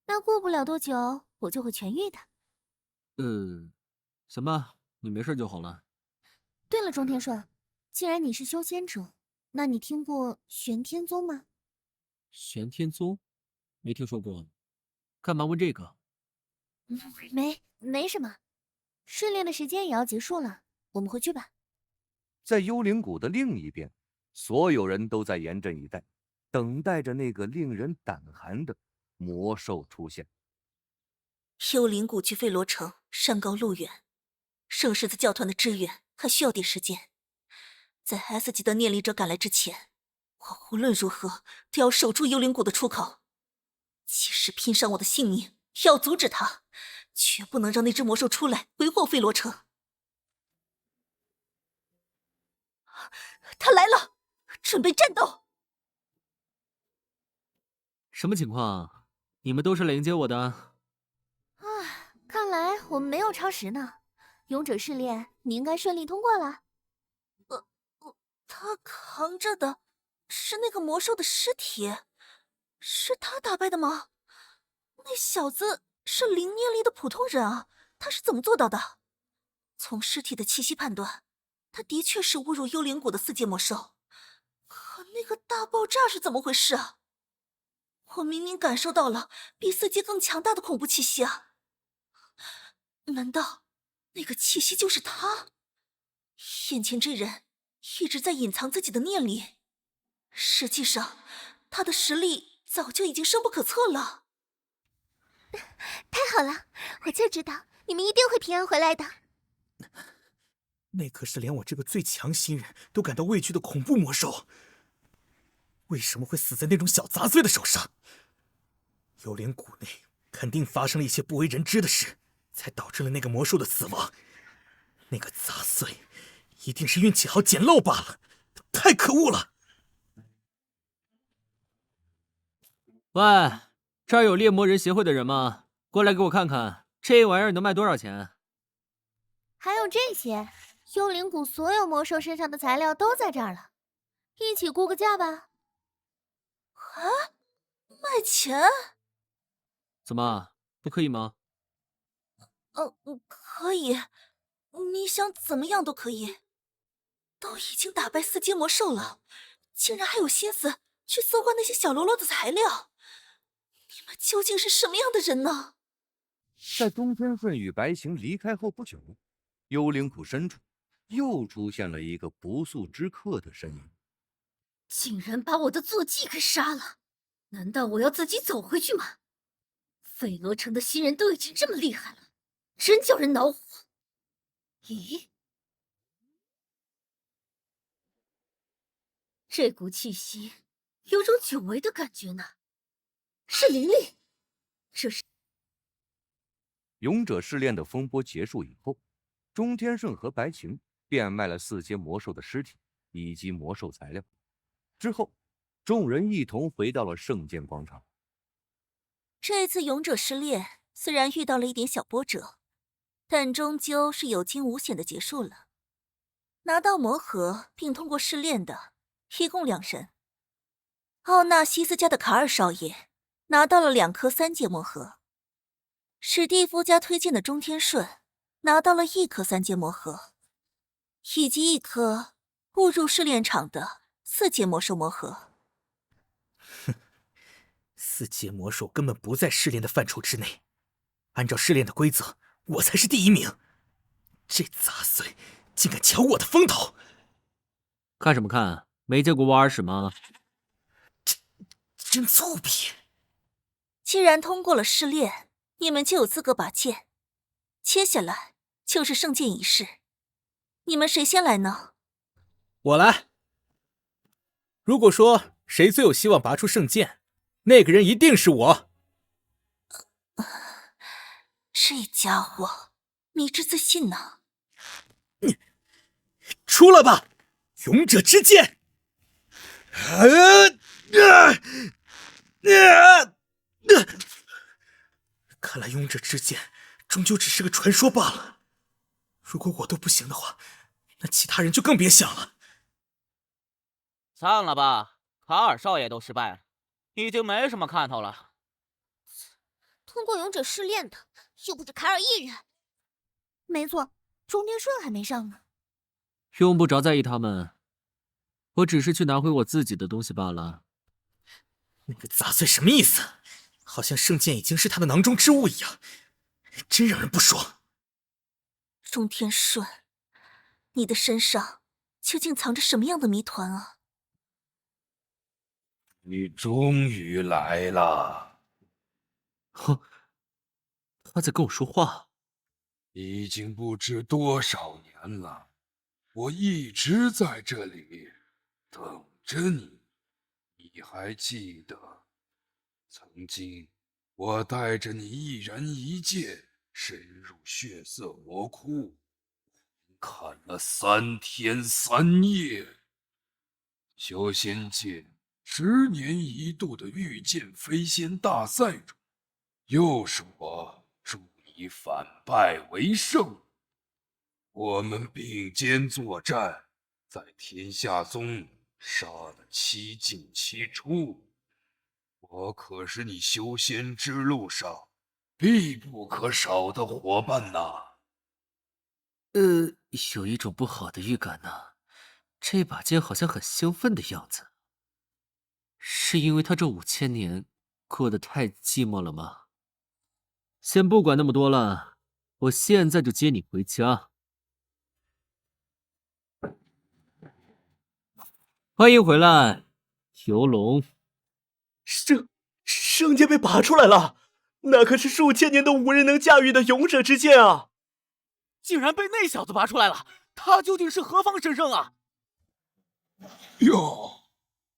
那过不了多久我就会痊愈的。行吧，你没事就好了。对了，中天顺，既然你是修仙者，那你听过玄天宗吗？玄天宗？没听说过，干嘛问这个？没什么。试炼的时间也要结束了，我们回去吧。在幽灵谷的另一边，所有人都在严阵以待，等待着那个令人胆寒的魔兽出现。幽灵谷距费罗城山高路远，圣十字教团的支援还需要点时间。在 S 级的念力者赶来之前，我无论如何都要守住幽灵谷的出口，即使拼上我的性命，也要阻止他，绝不能让那只魔兽出来为祸费罗城。他来了，准备战斗！什么情况？你们都是来迎接我的？看来我们没有超时呢。勇者试炼，你应该顺利通过了。他扛着的是那个魔兽的尸体，是他打败的吗？那小子是零念力的普通人啊，他是怎么做到的？从尸体的气息判断，他的确是误入幽灵谷的4阶魔兽。可那个大爆炸是怎么回事啊？我明明感受到了比4阶更强大的恐怖气息啊！难道那个气息就是他？眼前这人一直在隐藏自己的念力，实际上他的实力早就已经深不可测了。太好了，我就知道你们一定会平安回来的。那可是连我这个最强新人都感到畏惧的恐怖魔兽，为什么会死在那种小杂碎的手上？幽灵谷内肯定发生了一些不为人知的事，才导致了那个魔兽的死亡。那个杂碎一定是运气好捡漏罢了，太可恶了！喂，这儿有猎魔人协会的人吗？过来给我看看，这玩意儿能卖多少钱？还有这些，幽灵谷所有魔兽身上的材料都在这儿了，一起估个价吧。啊，卖钱？怎么，不可以吗？可以，你想怎么样都可以。都已经打败4阶魔兽了，竟然还有心思去搜刮那些小喽啰的材料，你们究竟是什么样的人呢？在钟天顺与白晴离开后不久，幽灵谷深处又出现了一个不速之客的身影。竟然把我的坐骑给杀了，难道我要自己走回去吗？费罗城的新人都已经这么厉害了，真叫人恼火。咦，这股气息有种久违的感觉呢，是灵力，这是……勇者试炼的风波结束以后，钟天顺和白晴变卖了4阶魔兽的尸体以及魔兽材料。之后，众人一同回到了圣剑广场。这次勇者试炼虽然遇到了一点小波折，但终究是有惊无险的结束了。拿到魔盒并通过试炼的一共2人，奥纳西斯家的卡尔少爷拿到了2颗3阶魔盒，史蒂夫家推荐的钟天顺拿到了1颗3阶魔盒，以及1颗误入试炼场的4阶魔兽魔盒。哼，4阶魔兽根本不在试炼的范畴之内，按照试炼的规则，我才是第1名。这杂碎竟敢抢我的风头！看什么看？没见过挖耳屎吗？真粗鄙！既然通过了试炼，你们就有资格拔剑。接下来就是圣剑仪式，你们谁先来呢？我来。如果说谁最有希望拔出圣剑，那个人一定是我。这家伙迷之自信呢。出来吧，勇者之剑！看来勇者之剑终究只是个传说罢了。如果我都不行的话，那其他人就更别想了。算了吧，卡尔少爷都失败了，已经没什么看头了。通过勇者试炼的又不止卡尔一人。没错，钟天顺还没上呢。用不着在意他们，我只是去拿回我自己的东西罢了。那个杂碎什么意思？好像圣剑已经是他的囊中之物一样，真让人不爽。钟天顺，你的身上究竟藏着什么样的谜团啊？你终于来了。哼，他在跟我说话。已经不知多少年了，我一直在这里等着你。你还记得，曾经我带着你一人一剑深入血色魔窟，砍了3天3夜。修仙界10年一度的御剑飞仙大赛中，又是我助你反败为胜。我们并肩作战，在天下宗杀得7进7出。我可是你修仙之路上必不可少的伙伴呐。有一种不好的预感呢。这把剑好像很兴奋的样子，是因为他这5000年过得太寂寞了吗？先不管那么多了，我现在就接你回家。欢迎回来，游龙。圣剑被拔出来了，那可是数千年都无人能驾驭的勇者之剑啊！竟然被那小子拔出来了，他究竟是何方神圣啊？哟，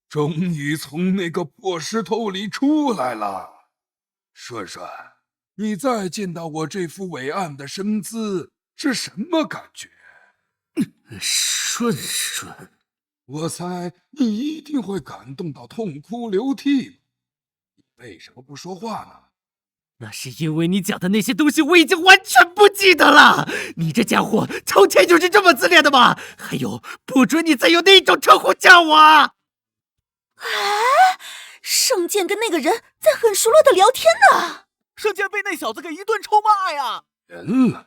终于从那个破石头里出来了。顺顺，你再见到我这副伟岸的身姿是什么感觉？顺顺，我猜你一定会感动到痛哭流涕。你为什么不说话呢？那是因为你讲的那些东西我已经完全不记得了。你这家伙从前就是这么自恋的吗？还有，不准你再用那种称呼叫我！哎，圣剑跟那个人在很熟络的聊天呢。圣剑被那小子给一顿臭骂呀！原来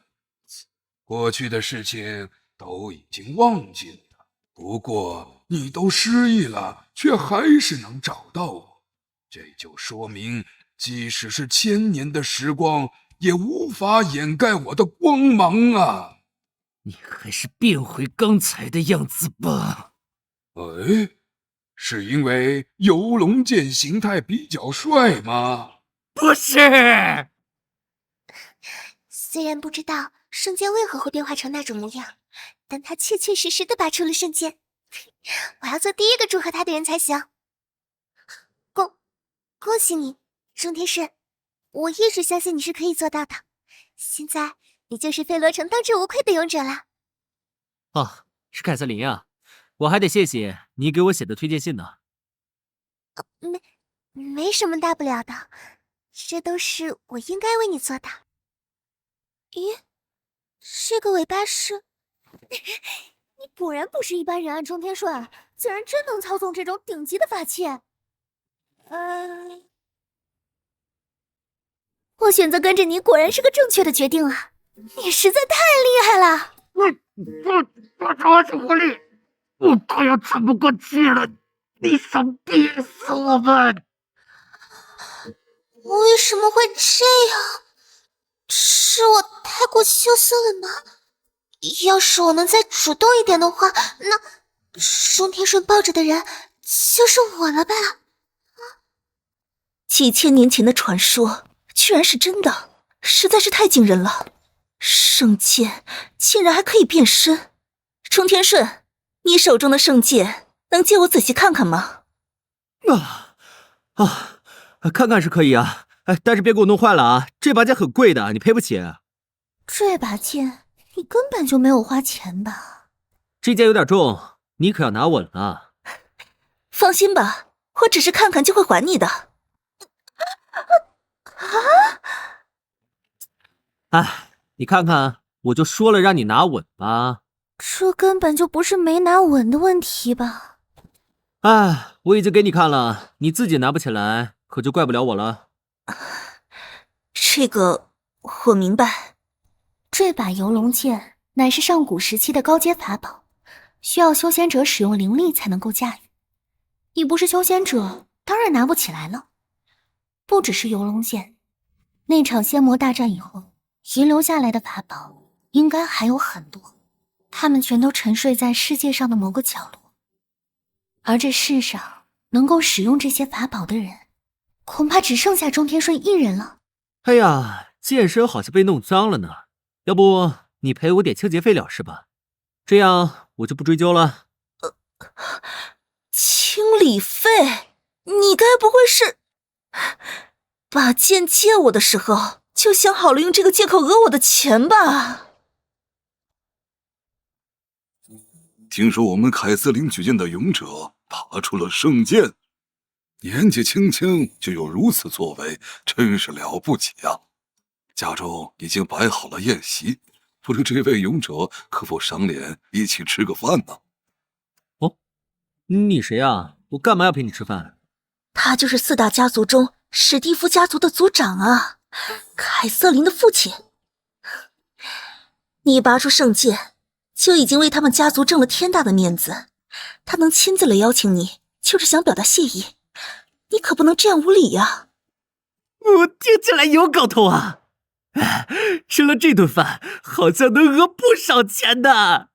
过去的事情都已经忘记了，不过你都失忆了，却还是能找到我，这就说明即使是千年的时光，也无法掩盖我的光芒啊！你还是变回刚才的样子吧。哎，是因为游龙剑形态比较帅吗？不是。虽然不知道圣剑为何会变化成那种模样，但他确确实实的拔出了圣剑。我要做第一个祝贺他的人才行。恭喜你，中天顺，我一直相信你是可以做到的。现在你就是费罗城当之无愧的勇者了。哦，是凯瑟琳啊，我还得谢谢你给我写的推荐信呢。没什么大不了的，这都是我应该为你做的。咦，这个尾巴是……你果然不是一般人啊，中天顺，竟然真能操纵这种顶级的法器。我选择跟着你果然是个正确的决定啊！你实在太厉害了！我着实无力，我快要喘不过气了！你想逼死我们？为什么会这样？是我太过羞涩了吗？要是我能再主动一点的话，那中天顺抱着的人就是我了吧？几千年前的传说居然是真的，实在是太惊人了。圣剑竟然还可以变身。冲天顺，你手中的圣剑能借我仔细看看吗？看看是可以啊，但是别给我弄坏了啊！这把剑很贵的，你赔不起。这把剑你根本就没有花钱吧？这剑有点重，你可要拿稳了。放心吧，我只是看看就会还你的。你看看，我就说了让你拿稳吧。这根本就不是没拿稳的问题吧？我已经给你看了，你自己拿不起来，可就怪不了我了。这个我明白。这把游龙剑乃是上古时期的高阶法宝，需要修仙者使用灵力才能够驾驭。你不是修仙者，当然拿不起来了。不只是游龙剑，那场仙魔大战以后遗留下来的法宝应该还有很多，他们全都沉睡在世界上的某个角落。而这世上能够使用这些法宝的人，恐怕只剩下中天顺一人了。哎呀，剑身好像被弄脏了呢，要不你赔我点清洁费了事吧？这样我就不追究了。清理费？你该不会是把剑借我的时候就想好了用这个借口讹我的钱吧？听说我们凯瑟琳举剑的勇者拔出了圣剑，年纪轻轻就有如此作为，真是了不起啊！家中已经摆好了宴席，不知这位勇者可否赏脸一起吃个饭呢？哦，你谁啊？我干嘛要陪你吃饭？他就是四大家族中史蒂夫家族的族长啊，凯瑟琳的父亲。你拔出圣剑就已经为他们家族挣了天大的面子，他能亲自来邀请你，就是想表达谢意。你可不能这样无礼呀！我听起来有搞头啊！吃了这顿饭，好像能讹不少钱呢。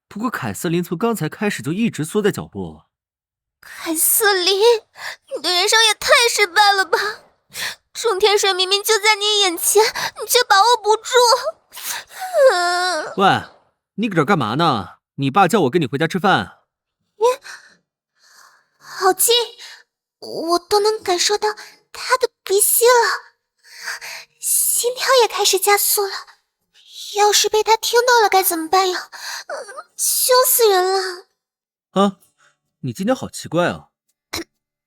不过凯瑟琳从刚才开始就一直缩在角落。凯瑟琳，你的人生也太失败了吧！种天水明明就在你眼前，你却把握不住。喂，你搁这干嘛呢？你爸叫我跟你回家吃饭。好近，我都能感受到他的鼻息了，心跳也开始加速了。要是被他听到了该怎么办呀？羞死人了！啊，你今天好奇怪啊。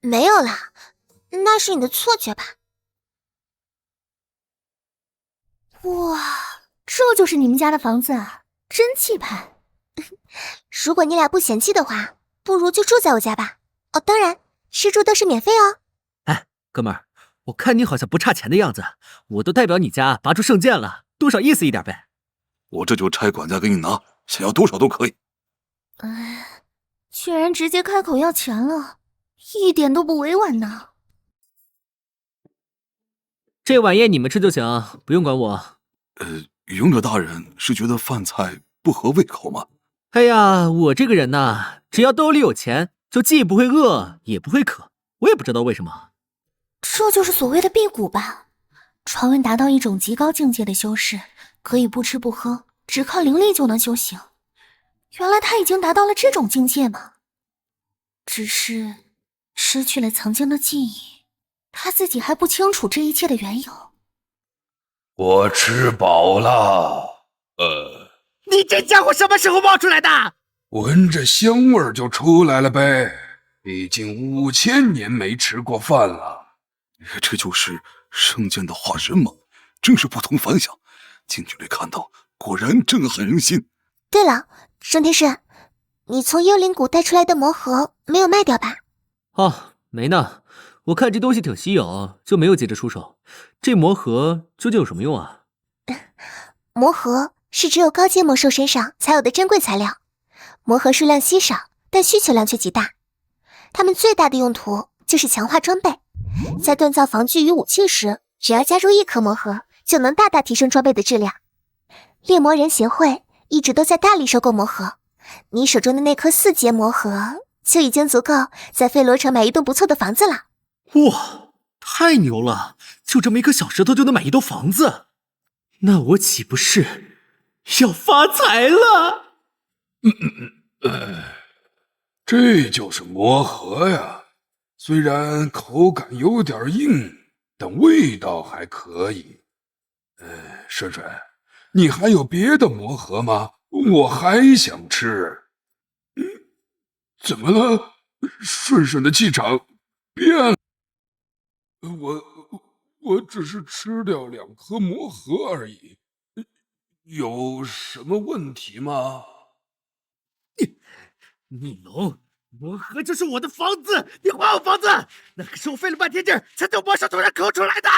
没有啦，那是你的错觉吧？哇，这就是你们家的房子啊，真气派！如果你俩不嫌弃的话，不如就住在我家吧。哦，当然，吃住都是免费哦。哎，哥们儿，我看你好像不差钱的样子，我都代表你家拔出圣剑了，多少意思一点呗。我这就差管家给你拿，想要多少都可以。居然直接开口要钱了，一点都不委婉呢。这晚宴你们吃就行，不用管我。勇者大人是觉得饭菜不合胃口吗？哎呀，我这个人呐，只要兜里有钱，就既不会饿，也不会渴。我也不知道为什么。这就是所谓的辟谷吧？传闻达到一种极高境界的修士，可以不吃不喝，只靠灵力就能修行。原来他已经达到了这种境界吗？只是失去了曾经的记忆，他自己还不清楚这一切的缘由。我吃饱了。你这家伙什么时候冒出来的？闻着香味儿就出来了呗。毕竟5000年没吃过饭了。这就是圣剑的化身吗？真是不同凡响。近距离看到，果然震撼人心。对了，圣天使，你从幽灵谷带出来的魔盒没有卖掉吧？哦，没呢。我看这东西挺稀有，就没有急着出手。这魔盒究竟有什么用啊？魔盒是只有高阶魔兽身上才有的珍贵材料，魔盒数量稀少，但需求量却极大。它们最大的用途就是强化装备，在锻造防具与武器时，只要加入1颗魔盒，就能大大提升装备的质量。猎魔人协会一直都在大力收购魔盒，你手中的那颗4阶魔盒就已经足够在费罗城买一栋不错的房子了。哇，太牛了！就这么一颗小石头就能买一栋房子，那我岂不是要发财了？这就是魔盒呀，虽然口感有点硬，但味道还可以。顺顺，你还有别的魔盒吗？我还想吃。怎么了？顺顺的气场变了。我只是吃掉2颗魔盒而已，有什么问题吗？逆龙，魔盒就是我的房子，你还我房子，那可是我费了半天劲儿才从魔兽头上抠出来的。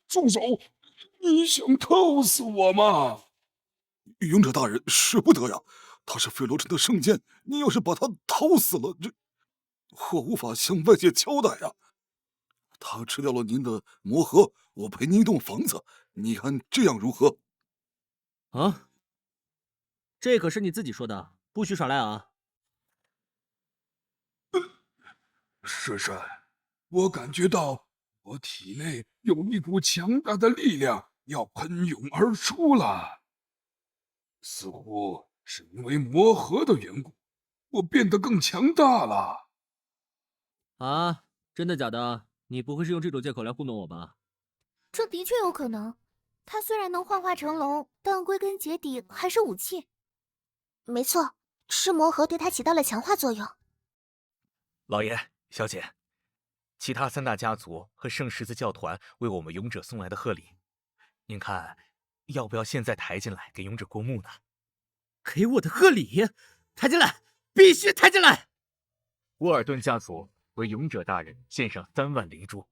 住手！你想套死我吗？勇者大人，使不得呀！他是费罗城的圣剑，你要是把他套死了，我无法向外界交代呀。他吃掉了您的魔盒，我赔您一栋房子，你看这样如何？啊，这可是你自己说的，不许耍赖啊！顺顺，我感觉到我体内有一股强大的力量要喷涌而出了，似乎是因为魔盒的缘故，我变得更强大了。啊，真的假的？你不会是用这种借口来糊弄我吧？这的确有可能。它虽然能幻化成龙，但归根结底还是武器。没错，是魔盒对它起到了强化作用。老爷、小姐，其他3大家族和圣十字教团为我们勇者送来的贺礼，您看要不要现在抬进来给勇者过目呢？给我的贺礼，抬进来，必须抬进来！沃尔顿家族为勇者大人献上3万灵珠，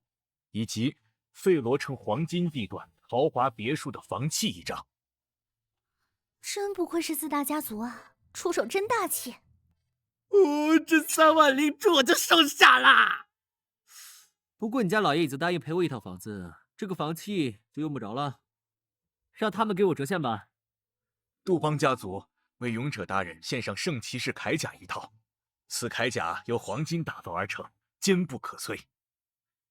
以及费罗城黄金地段豪华别墅的房契1张。真不愧是4大家族啊，出手真大气。这3万灵珠我就收下啦。不过你家老爷已经答应赔我一套房子，这个房契就用不着了，让他们给我折现吧。杜邦家族为勇者大人献上圣骑士铠甲1套，此铠甲由黄金打造而成，坚不可摧。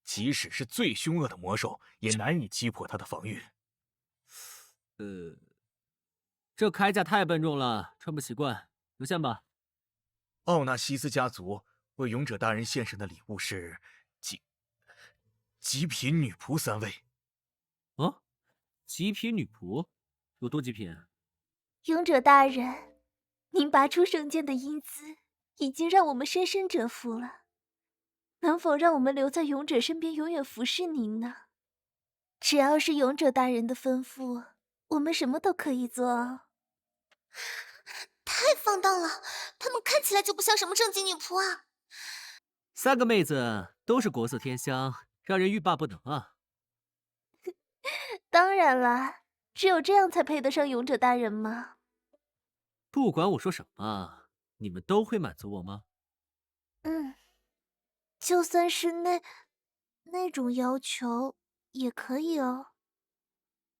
即使是最凶恶的魔兽，也难以击破他的防御。这铠甲太笨重了，穿不习惯，留下吧。奥纳西斯家族为勇者大人献上的礼物是极品女仆3位。哦，极品女仆有多极品？勇者大人，您拔出圣剑的英姿已经让我们深深折服了，能否让我们留在勇者身边，永远服侍您呢？只要是勇者大人的吩咐，我们什么都可以做哦。太放荡了，她们看起来就不像什么正经女仆啊。3个妹子都是国色天香，让人欲罢不能啊。当然了，只有这样才配得上勇者大人吗？不管我说什么，你们都会满足我吗？就算是那种要求也可以哦。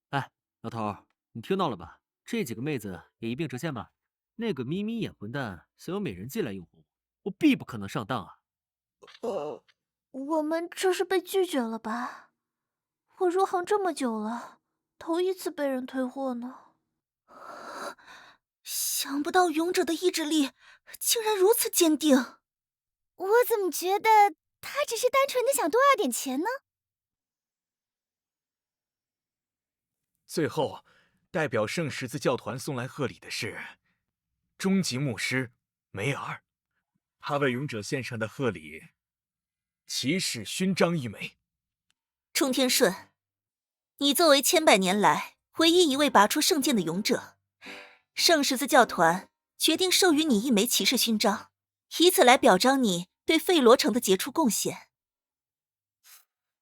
哎，老头，你听到了吧？这几个妹子也一并折现吧。那个眯眯眼混蛋想用美人计来诱惑我必不可能上当啊！我们这是被拒绝了吧？我入行这么久了，头一次被人退货呢。想不到勇者的意志力竟然如此坚定。我怎么觉得他只是单纯的想多要点钱呢？最后，代表圣十字教团送来贺礼的是终极牧师梅尔，他为勇者献上的贺礼，骑士勋章1枚。冲天顺，你作为千百年来唯一一位拔出圣剑的勇者，圣十字教团决定授予你1枚骑士勋章，以此来表彰你对费罗城的杰出贡献。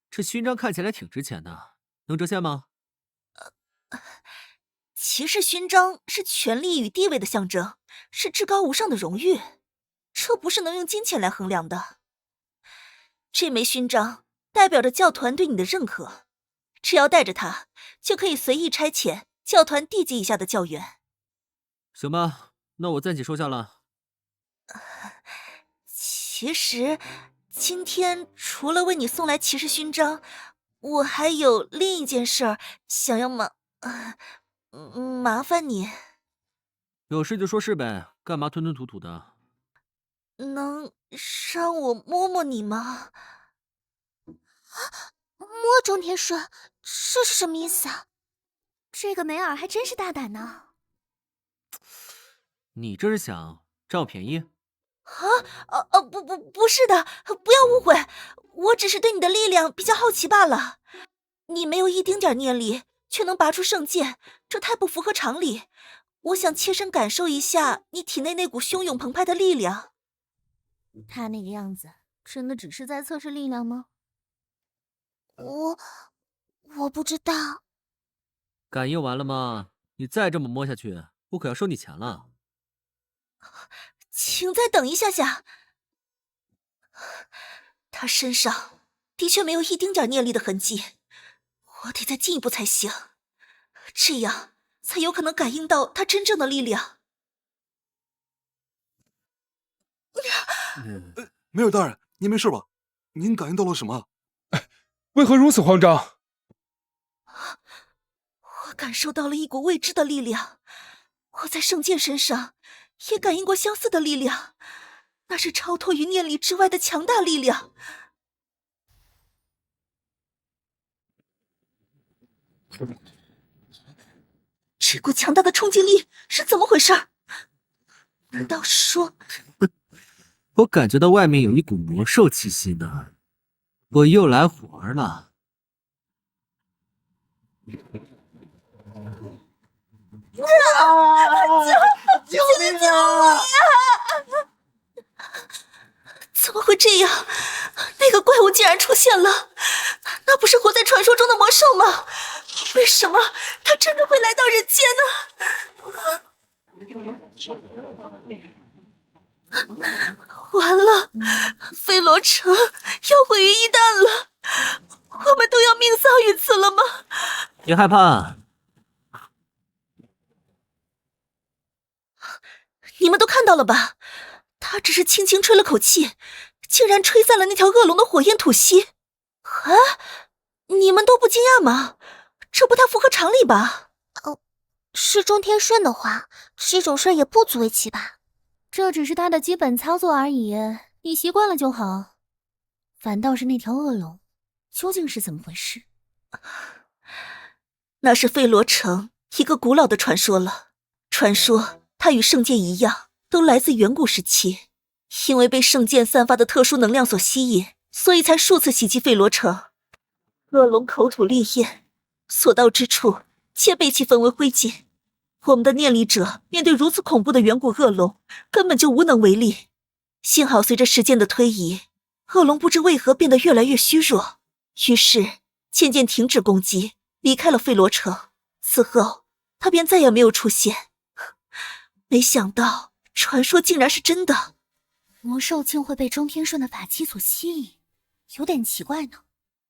这勋章看起来挺值钱的，能折现吗？骑士勋章是权力与地位的象征，是至高无上的荣誉，这不是能用金钱来衡量的。这枚勋章代表着教团对你的认可，只要带着它，就可以随意差遣教团地级以下的教员。行吧，那我暂且收下了。其实今天除了为你送来骑士勋章，我还有另一件事儿想要麻烦你。有事就说事呗，干嘛吞吞吐吐的？能让我摸摸你吗？摸中天顺，这是什么意思啊？这个梅尔还真是大胆呢。你这是想占我便宜？不是的，不要误会，我只是对你的力量比较好奇罢了。你没有一丁点念力，却能拔出圣剑，这太不符合常理。我想切身感受一下你体内那股汹涌澎湃的力量。他那个样子，真的只是在测试力量吗？我不知道。感应完了吗？你再这么摸下去，我可要收你钱了。请再等一下下。他身上的确没有一丁点念力的痕迹，我得再进一步才行，这样才有可能感应到他真正的力量。梅尔大人，您没事吧？您感应到了什么？为何如此慌张？我感受到了一股未知的力量，我在圣剑身上也感应过相似的力量，那是超脱于念力之外的强大力量。这股强大的冲击力是怎么回事？难道说……我感觉到外面有一股魔兽气息呢，我又来活儿了。救命啊！怎么会这样？那个怪物竟然出现了，那不是活在传说中的魔兽吗？为什么他真的会来到人间呢？完了，飞罗城要毁于一旦了，我们都要命丧于此了吗？别害怕，你们都看到了吧？他只是轻轻吹了口气，竟然吹散了那条恶龙的火焰吐息。啊！你们都不惊讶吗？这不太符合常理吧？是中天顺的话，这种事也不足为奇吧？这只是他的基本操作而已，你习惯了就好。反倒是那条恶龙，究竟是怎么回事？那是费罗城一个古老的传说了。传说它与圣剑一样，都来自远古时期，因为被圣剑散发的特殊能量所吸引，所以才数次袭击费罗城。恶龙口吐烈焰，所到之处皆被其焚为灰烬。我们的念力者面对如此恐怖的远古恶龙，根本就无能为力。幸好随着时间的推移，恶龙不知为何变得越来越虚弱，于是渐渐停止攻击，离开了费罗城。此后他便再也没有出现。没想到传说竟然是真的。魔兽竟会被中天顺的法器所吸引，有点奇怪呢。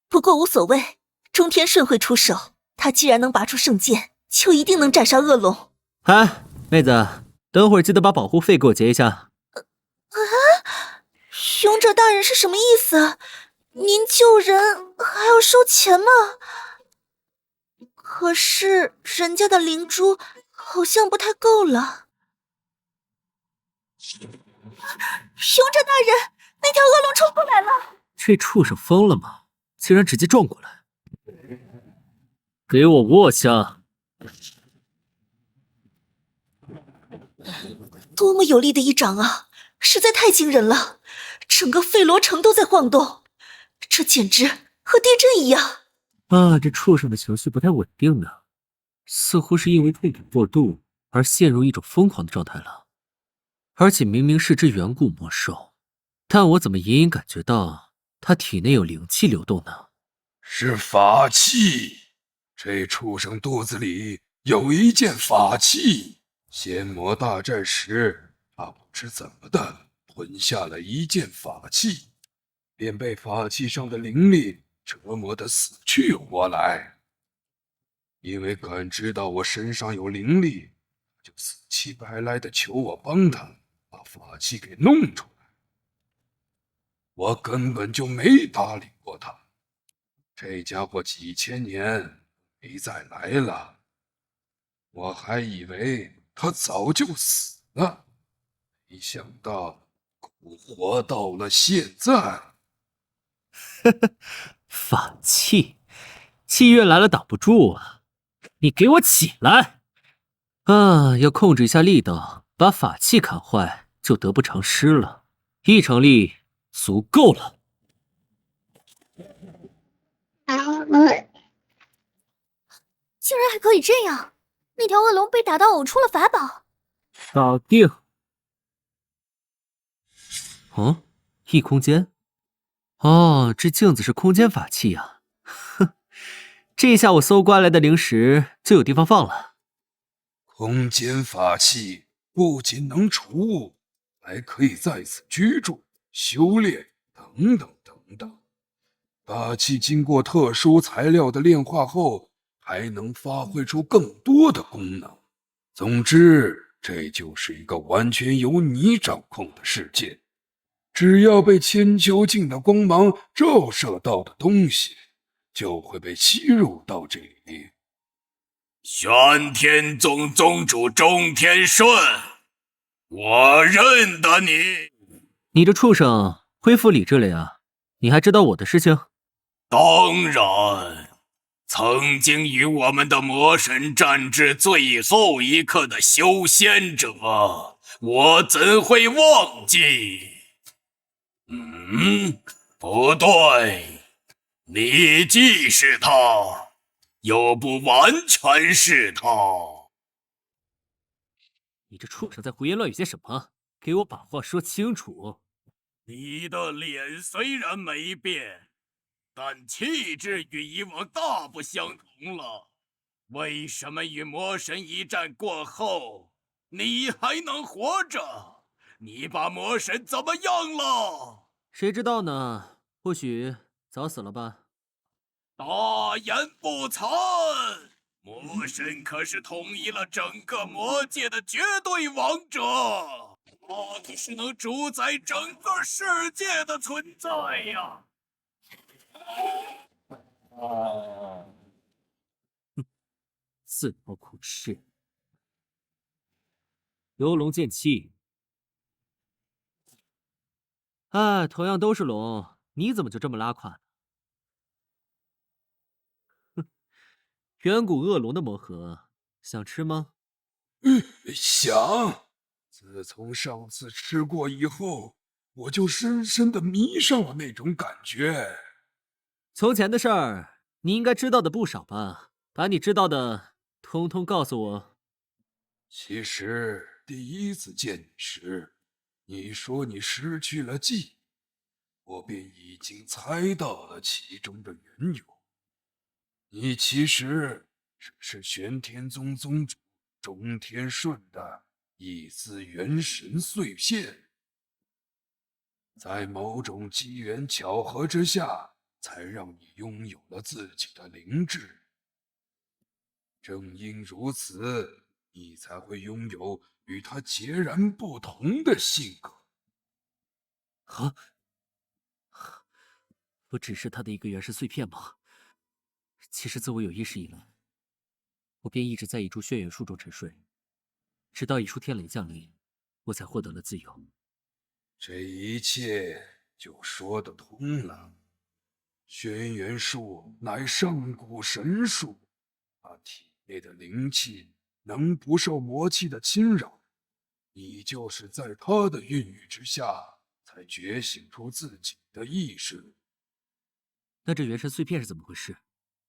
不过无所谓，中天顺会出手，他既然能拔出圣剑，就一定能斩杀恶龙。哎，妹子，等会儿记得把保护费给我结一下。勇者大人是什么意思？您救人还要收钱吗？可是人家的灵珠好像不太够了。勇者大人，那条恶龙冲过来了！这畜生疯了吗？竟然直接撞过来！给我握下！多么有力的一掌啊！实在太惊人了，整个费罗城都在晃动，这简直和地震一样。这畜生的情绪不太稳定呢，似乎是因为痛苦过度而陷入一种疯狂的状态了。而且明明是只远古魔兽，但我怎么隐隐感觉到它体内有灵气流动呢？是法器，这畜生肚子里有一件法器。仙魔大战时，他不知怎么的吞下了一件法器，便被法器上的灵力折磨得死去活来。因为感知到我身上有灵力，就死乞白赖地求我帮他把法器给弄出来。我根本就没搭理过他。这家伙几千年没再来了，我还以为他早就死了，没想到活到了现在。法器，气运来了挡不住啊！你给我起来！要控制一下力道，把法器砍坏就得不偿失了。一场力足够了。竟然还可以这样！那条恶龙被打到呕出了法宝。搞定。异空间。这镜子是空间法器啊！哼，这下我搜刮来的灵石就有地方放了。空间法器不仅能储物，还可以在此居住、修炼等等等等。法器经过特殊材料的炼化后，还能发挥出更多的功能。总之，这就是一个完全由你掌控的世界。只要被千秋镜的光芒照射到的东西，就会被吸入到这里。玄天宗宗主中天顺，我认得你。你这畜生恢复理智了呀？你还知道我的事情？当然，曾经与我们的魔神战至最后一刻的修仙者，我怎会忘记？不对，你既是他，又不完全是他。你这畜生在胡言乱语些什么？给我把话说清楚。你的脸虽然没变，但气质与以往大不相同了。为什么与魔神一战过后，你还能活着？你把魔神怎么样了？谁知道呢？或许早死了吧。大言不惭！魔神可是统一了整个魔界的绝对王者，他可是能主宰整个世界的存在呀！自讨苦吃。游龙剑气。哎，同样都是龙，你怎么就这么拉胯呢？哼，远古恶龙的魔核，想吃吗？想。自从上次吃过以后，我就深深的迷上了那种感觉。从前的事儿，你应该知道的不少吧？把你知道的通通告诉我。其实第一次见你时，你说你失去了记忆，我便已经猜到了其中的缘由。你其实只是玄天宗宗主中天顺的一丝元神碎片，在某种机缘巧合之下，才让你拥有了自己的灵智。正因如此，你才会拥有与他截然不同的性格。啊！不只是他的一个元神碎片吗？其实自我有意识以来，我便一直在一株轩辕树中沉睡，直到一束天雷降临，我才获得了自由。这一切就说得通了。轩辕树乃上古神树，它体内的灵气能不受魔气的侵扰。你就是在它的孕育之下，才觉醒出自己的意识。那这元神碎片是怎么回事？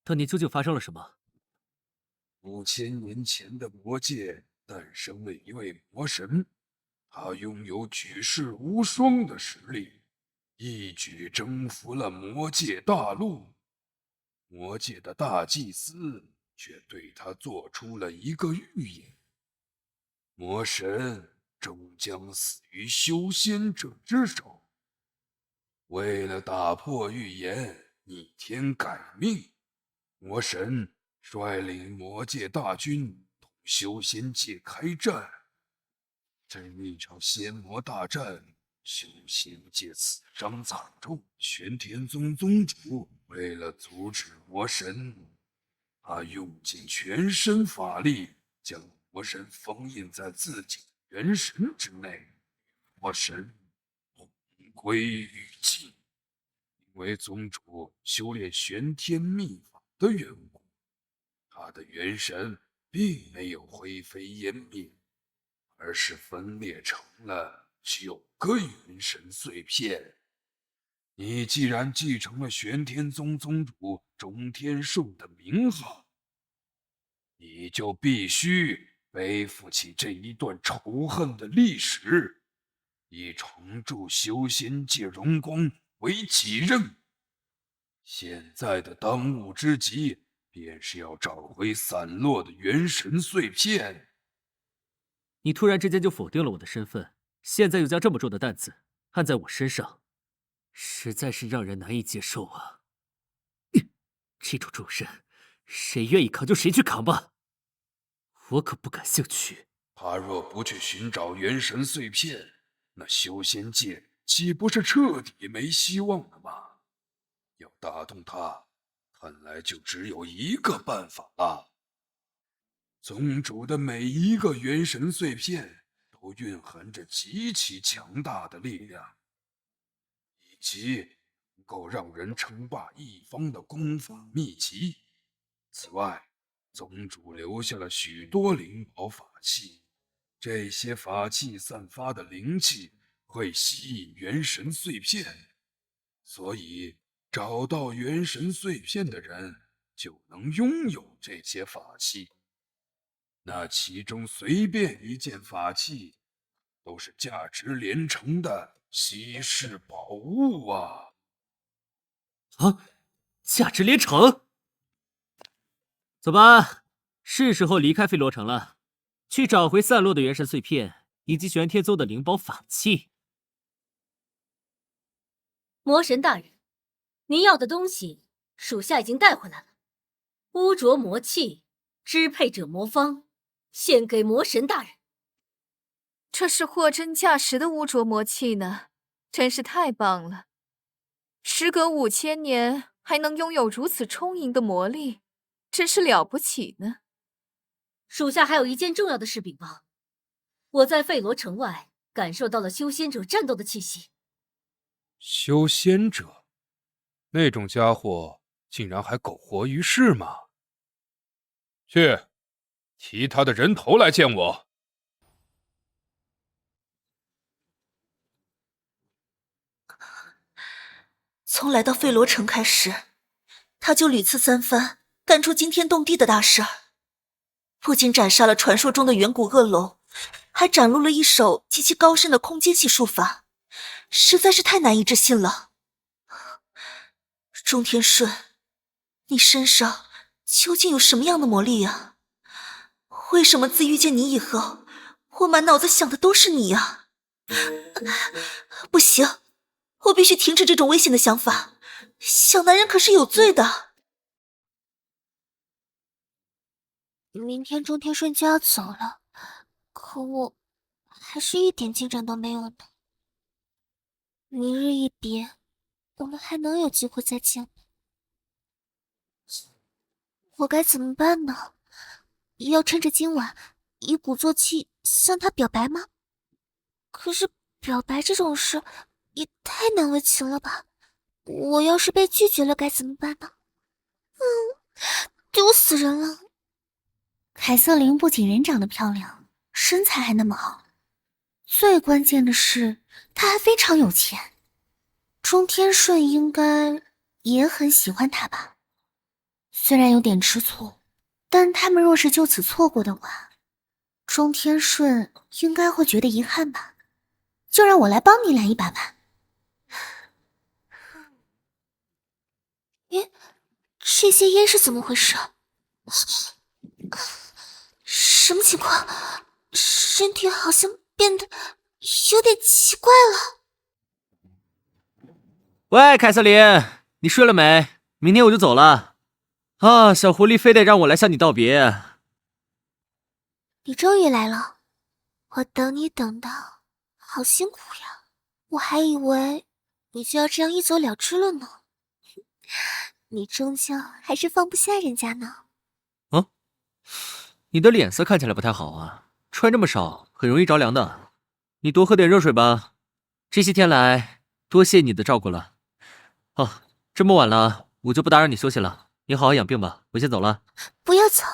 当年究竟发生了什么5000年前的魔界诞生了一位魔神，他拥有举世无双的实力，一举征服了魔界大陆。魔界的大祭司却对他做出了一个预言：魔神终将死于修仙者之手。为了打破预言，逆天改命，魔神率领魔界大军同修仙界开战。这一场仙魔大战，修仙界死伤惨重。玄天宗宗主为了阻止魔神，他用尽全身法力将魔神封印在自己的元神之内，魔神同归于尽。因为宗主修炼玄天秘法的缘故，他的元神并没有灰飞烟灭，而是分裂成了9个元神碎片。你既然继承了玄天宗宗主中天顺的名号，你就必须背负起这一段仇恨的历史，以重铸修仙界荣光为己任。现在的当务之急，便是要找回散落的元神碎片。你突然之间就否定了我的身份，现在又将这么重的担子按在我身上，实在是让人难以接受啊！这种重任，谁愿意扛就谁去扛吧，我可不感兴趣。他若不去寻找元神碎片，那修仙界岂不是彻底没希望了吗？要打动他，看来就只有一个办法了。宗主的每一个元神碎片都蕴含着极其强大的力量，以及能够让人称霸一方的功法秘籍。此外，宗主留下了许多灵宝法器，这些法器散发的灵气会吸引元神碎片，所以找到元神碎片的人就能拥有这些法器。那其中随便一件法器都是价值连城的稀世宝物啊！啊，价值连城！走吧，是时候离开飞罗城了，去找回散落的元神碎片以及玄天宗的灵宝法器。魔神大人，您要的东西，属下已经带回来了。污浊魔器，支配者魔方，献给魔神大人。这是货真价实的污浊魔器呢，真是太棒了。时隔5000年，还能拥有如此充盈的魔力，真是了不起呢。属下还有一件重要的事禀报，我在费罗城外感受到了修仙者战斗的气息。修仙者，那种家伙竟然还苟活于世吗？去，提他的人头来见我。从来到费罗城开始，他就屡次三番干出惊天动地的大事儿，不仅斩杀了传说中的远古恶龙，还展露了一手极其高深的空阶系术法，实在是太难以置信了。钟天顺，你身上究竟有什么样的魔力啊？为什么自遇见你以后，我满脑子想的都是你啊？不行，我必须停止这种危险的想法，小男人可是有罪的。明天钟天顺就要走了，可我还是一点进展都没有呢。明日一别，我们还能有机会再见吗？我该怎么办呢？要趁着今晚以鼓作气向他表白吗？可是表白这种事也太难为情了吧，我要是被拒绝了该怎么办呢？丢死人了。凯瑟琳不仅人长得漂亮，身材还那么好，最关键的是她还非常有钱。钟天顺应该也很喜欢她吧，虽然有点吃醋，但他们若是就此错过的话，钟天顺应该会觉得遗憾吧。就让我来帮你揽一把吧。咦，这些烟是怎么回事？什么情况？身体好像变得有点奇怪了。喂，凯瑟琳，你睡了没？明天我就走了。啊，小狐狸非得让我来向你道别。你终于来了，我等你等的好辛苦呀，我还以为你就要这样一走了之了呢。你终究还是放不下人家呢。啊，你的脸色看起来不太好啊，穿这么少很容易着凉的。你多喝点热水吧。这些天来多谢你的照顾了。哦，这么晚了，我就不打扰你休息了。你好好养病吧，我先走了。不要走，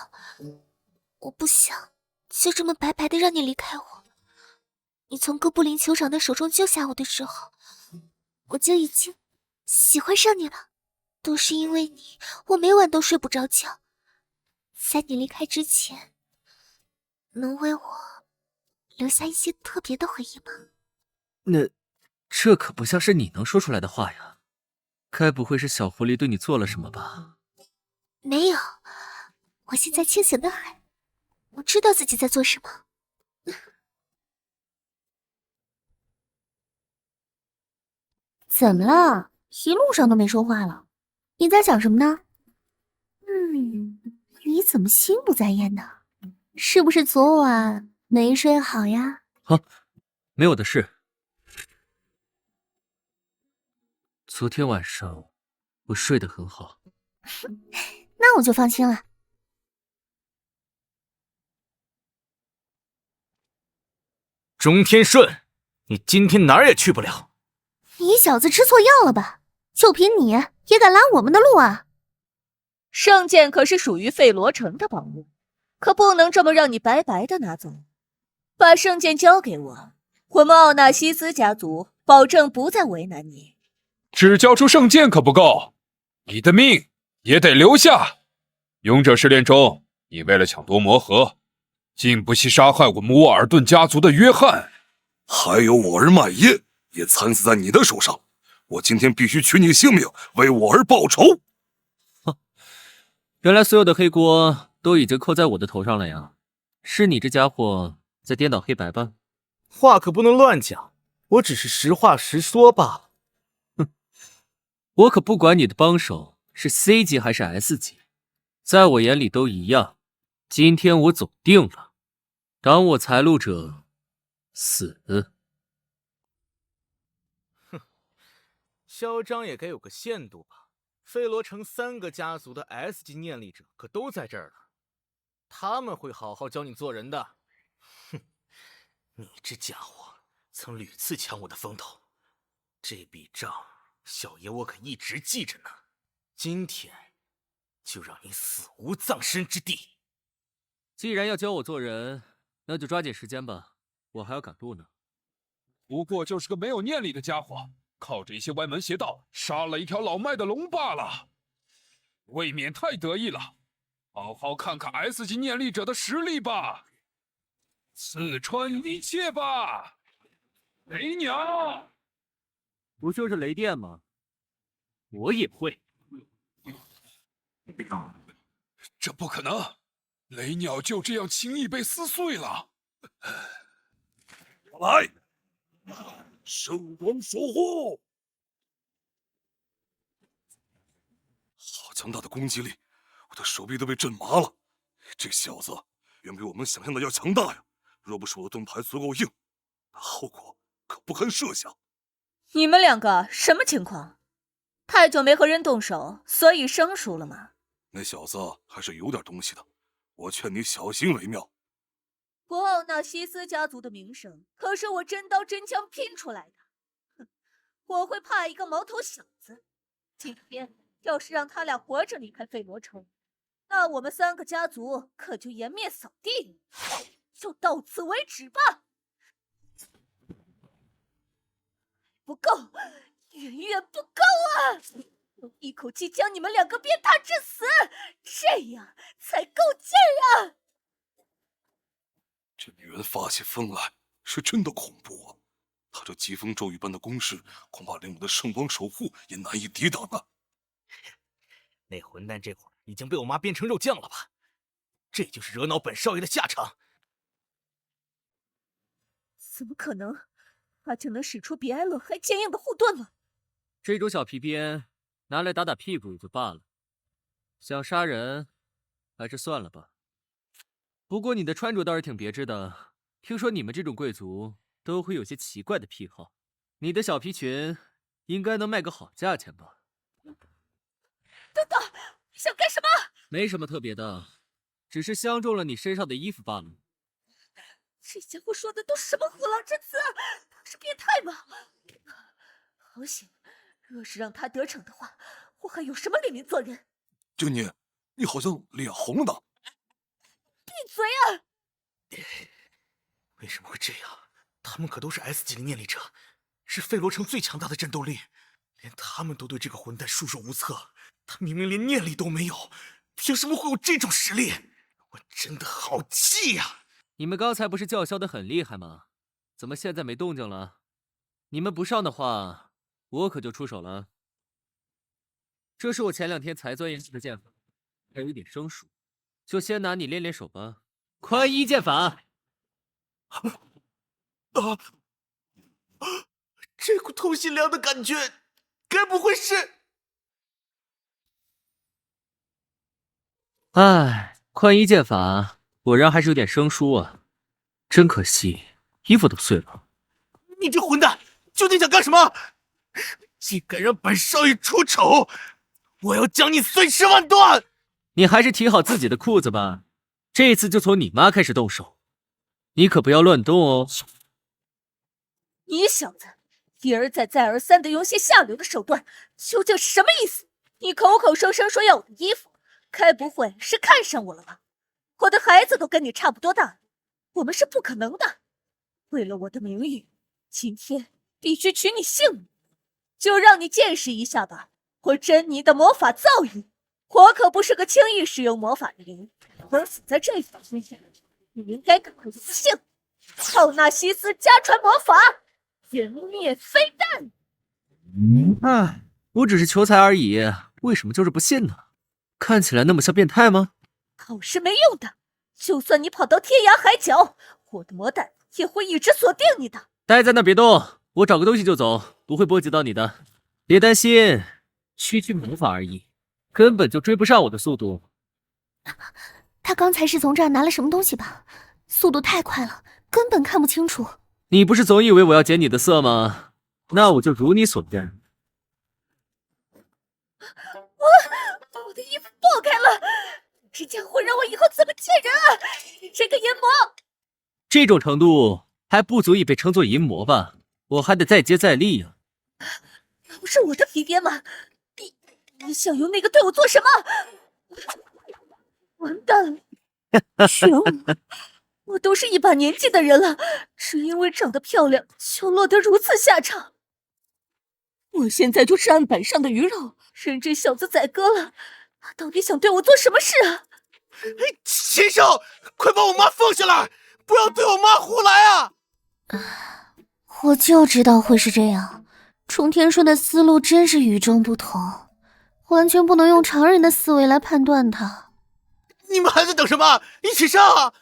我不想就这么白白的让你离开我。你从哥布林酋长的手中救下我的时候，我就已经喜欢上你了。都是因为你，我每晚都睡不着觉。在你离开之前，能为我留下一些特别的回忆吗？这可不像是你能说出来的话呀。该不会是小狐狸对你做了什么吧？没有，我现在清醒得很，我知道自己在做什么。怎么了？一路上都没说话了，你在想什么呢？你怎么心不在焉呢？是不是昨晚没睡好呀？啊，没有的事。昨天晚上我睡得很好。那我就放心了。钟天顺，你今天哪儿也去不了。你小子吃错药了吧？就凭你也敢拦我们的路啊？圣剑可是属于费罗城的宝物，可不能这么让你白白的拿走。把圣剑交给我，我们奥纳西斯家族保证不再为难你。只交出圣剑可不够，你的命也得留下。勇者试炼中，你为了抢夺魔核，竟不惜杀害我们沃尔顿家族的约翰，还有我儿麦耶也惨死在你的手上。我今天必须取你性命，为我儿报仇。原来所有的黑锅都已经扣在我的头上了呀！是你这家伙在颠倒黑白吧？话可不能乱讲，我只是实话实说罢了。哼，我可不管你的帮手是 C 级还是 S 级，在我眼里都一样。今天我走定了，挡我财路者死。哼，嚣张也该有个限度吧。费罗城3个家族的 S 级念力者可都在这儿了，他们会好好教你做人的。哼，你这家伙曾屡次抢我的风头，这笔账小爷我可一直记着呢。今天就让你死无葬身之地。既然要教我做人，那就抓紧时间吧，我还要赶路呢。不过就是个没有念力的家伙，靠着一些歪门邪道杀了一条老迈的龙罢了，未免太得意了。好好看看 S 级念力者的实力吧，刺穿一切吧，雷鸟！不就是雷电吗？我也会。这不可能，雷鸟就这样轻易被撕碎了。来，圣光守护！好强大的攻击力，我的手臂都被震麻了。这小子远比我们想象的要强大呀！若不是我的盾牌足够硬，那后果可不堪设想。你们2个什么情况？太久没和人动手，所以生疏了吗？那小子还是有点东西的，我劝你小心为妙。博奥纳西斯家族的名声可是我真刀真枪拼出来的，哼，我会怕一个毛头小子？今天要是让他俩活着离开费罗城，那我们3个家族可就颜面扫地了。就到此为止吧。不够，远远不够啊！一口气将你们2个鞭挞致死，这样才够劲儿啊！这女人发起疯来是真的恐怖啊！她这疾风骤雨般的攻势，恐怕连我的圣光守护也难以抵挡啊！那混蛋这会儿已经被我妈变成肉酱了吧？这就是惹恼本少爷的下场。怎么可能？他就能使出比艾伦还坚硬的护盾了？这种小皮鞭拿来打打屁股也就罢了，想杀人还是算了吧。不过你的穿着倒是挺别致的，听说你们这种贵族都会有些奇怪的癖好。你的小皮裙应该能卖个好价钱吧？等等，你想干什么？没什么特别的，只是相中了你身上的衣服罢了。这家伙说的都什么虎狼之词？他是变态吗？好险！若是让他得逞的话，我还有什么脸面做人？就你好像脸红了呢。闭嘴啊！为什么会这样？他们可都是 S 级的念力者，是费罗城最强大的战斗力，连他们都对这个混蛋束手无策。他明明连念力都没有，凭什么会有这种实力？我真的好气呀！你们刚才不是叫嚣的很厉害吗？怎么现在没动静了？你们不上的话，我可就出手了。这是我前2天才钻研出的剑法，还有一点生疏，就先拿你练练手吧。宽衣剑法。这股透心凉的感觉，该不会是……唉，宽衣剑法果然还是有点生疏啊，真可惜，衣服都碎了。你这混蛋，究竟想干什么？竟敢让本少爷出丑，我要将你碎尸万段！你还是提好自己的裤子吧，这次就从你妈开始动手，你可不要乱动哦。你小子一而再再而三的用些下流的手段，究竟是什么意思？你口口声声说要我的衣服，该不会是看上我了吧？我的孩子都跟你差不多大，我们是不可能的。为了我的名誉，今天必须取你性命，就让你见识一下吧，我珍妮的魔法造诣。我可不是个轻易使用魔法的人，而死在这方面前，你应该感到荣幸。奥纳西斯家传魔法，人灭飞弹。唉，我只是求财而已，为什么就是不信呢？看起来那么像变态吗？考试没用的，就算你跑到天涯海角，我的魔弹也会一直锁定你的。待在那别动，我找个东西就走，不会波及到你的。别担心，区区魔法而已，根本就追不上我的速度。他刚才是从这儿拿了什么东西吧？速度太快了，根本看不清楚。你不是总以为我要劫你的色吗？那我就如你所愿。我家伙让我以后怎么见人啊！这个淫魔！这种程度还不足以被称作淫魔吧？我还得再接再厉啊！那不是我的皮鞭吗？你想用那个对我做什么？完蛋了！选我都是一把年纪的人了，只因为长得漂亮就落得如此下场。我现在就是案板上的鱼肉，任这小子宰割了。他到底想对我做什么事啊？禽兽，快把我妈放下来，不要对我妈胡来啊！我就知道会是这样，冲天顺的思路真是与众不同，完全不能用常人的思维来判断他。你们还在等什么？一起上啊！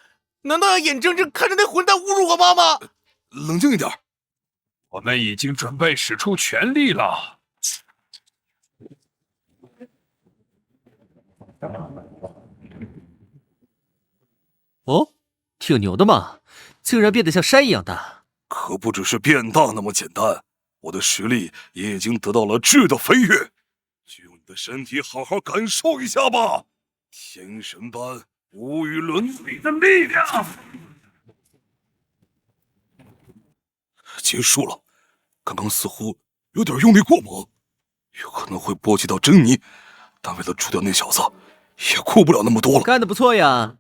难道要眼睁睁看着那混蛋侮辱我妈吗？冷静一点，我们已经准备使出全力了。哦，挺牛的嘛，竟然变得像山一样大。可不只是变大那么简单，我的实力也已经得到了质的飞跃。就用你的身体好好感受一下吧，天神般无与伦比的力量。结束了，刚刚似乎有点用力过猛，有可能会波及到珍妮，但为了除掉那小子，也顾不了那么多了。干得不错呀！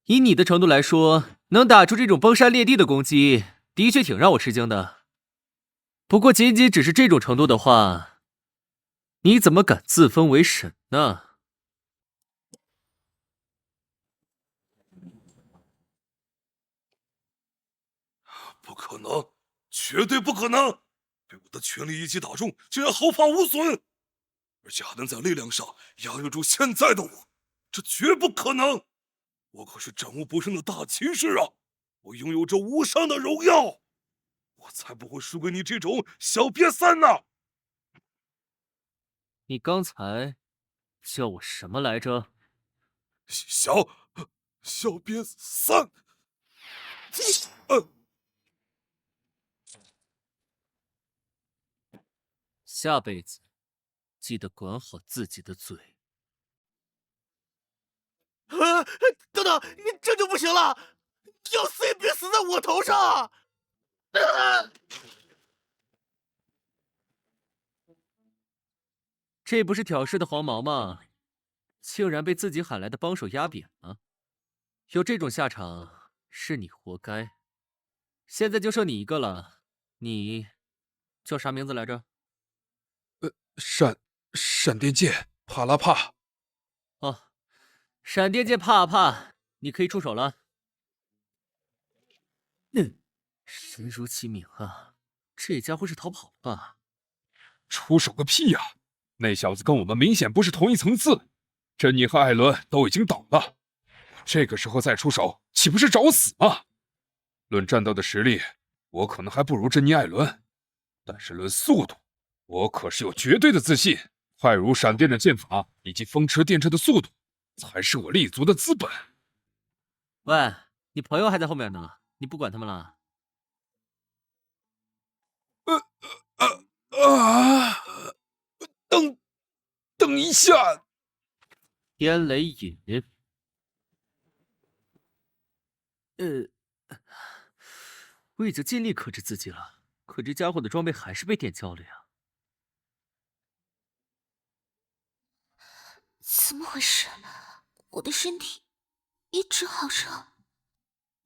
以你的程度来说，能打出这种崩山裂地的攻击，的确挺让我吃惊的。不过仅仅只是这种程度的话，你怎么敢自封为神呢？不可能，绝对不可能！被我的全力一击打中，竟然毫发无损，而且还能在力量上压抑住现在的我，这绝不可能！我可是战无不胜的大骑士啊！我拥有着无上的荣耀，我才不会输给你这种小瘪三呢！你刚才叫我什么来着？小瘪三。下辈子记得管好自己的嘴。等等，你这就不行了，要死也别死在我头上啊！这不是挑事的黄毛吗？竟然被自己喊来的帮手压扁了，有这种下场是你活该。现在就剩你一个了，你叫啥名字来着？闪电剑帕拉帕。哦，闪电剑帕帕，你可以出手了。人如其名啊，这家伙是逃跑了吧？出手个屁呀！那小子跟我们明显不是同一层次，珍妮和艾伦都已经倒了，这个时候再出手，岂不是找死吗？论战斗的实力，我可能还不如珍妮、艾伦，但是论速度，我可是有绝对的自信。快如闪电的剑法以及风车电掣的速度，才是我立足的资本。喂，你朋友还在后面呢，你不管他们了？等一下，天雷引。我已经尽力克制自己了，可这家伙的装备还是被点焦了呀。怎么回事？我的身体一直好热，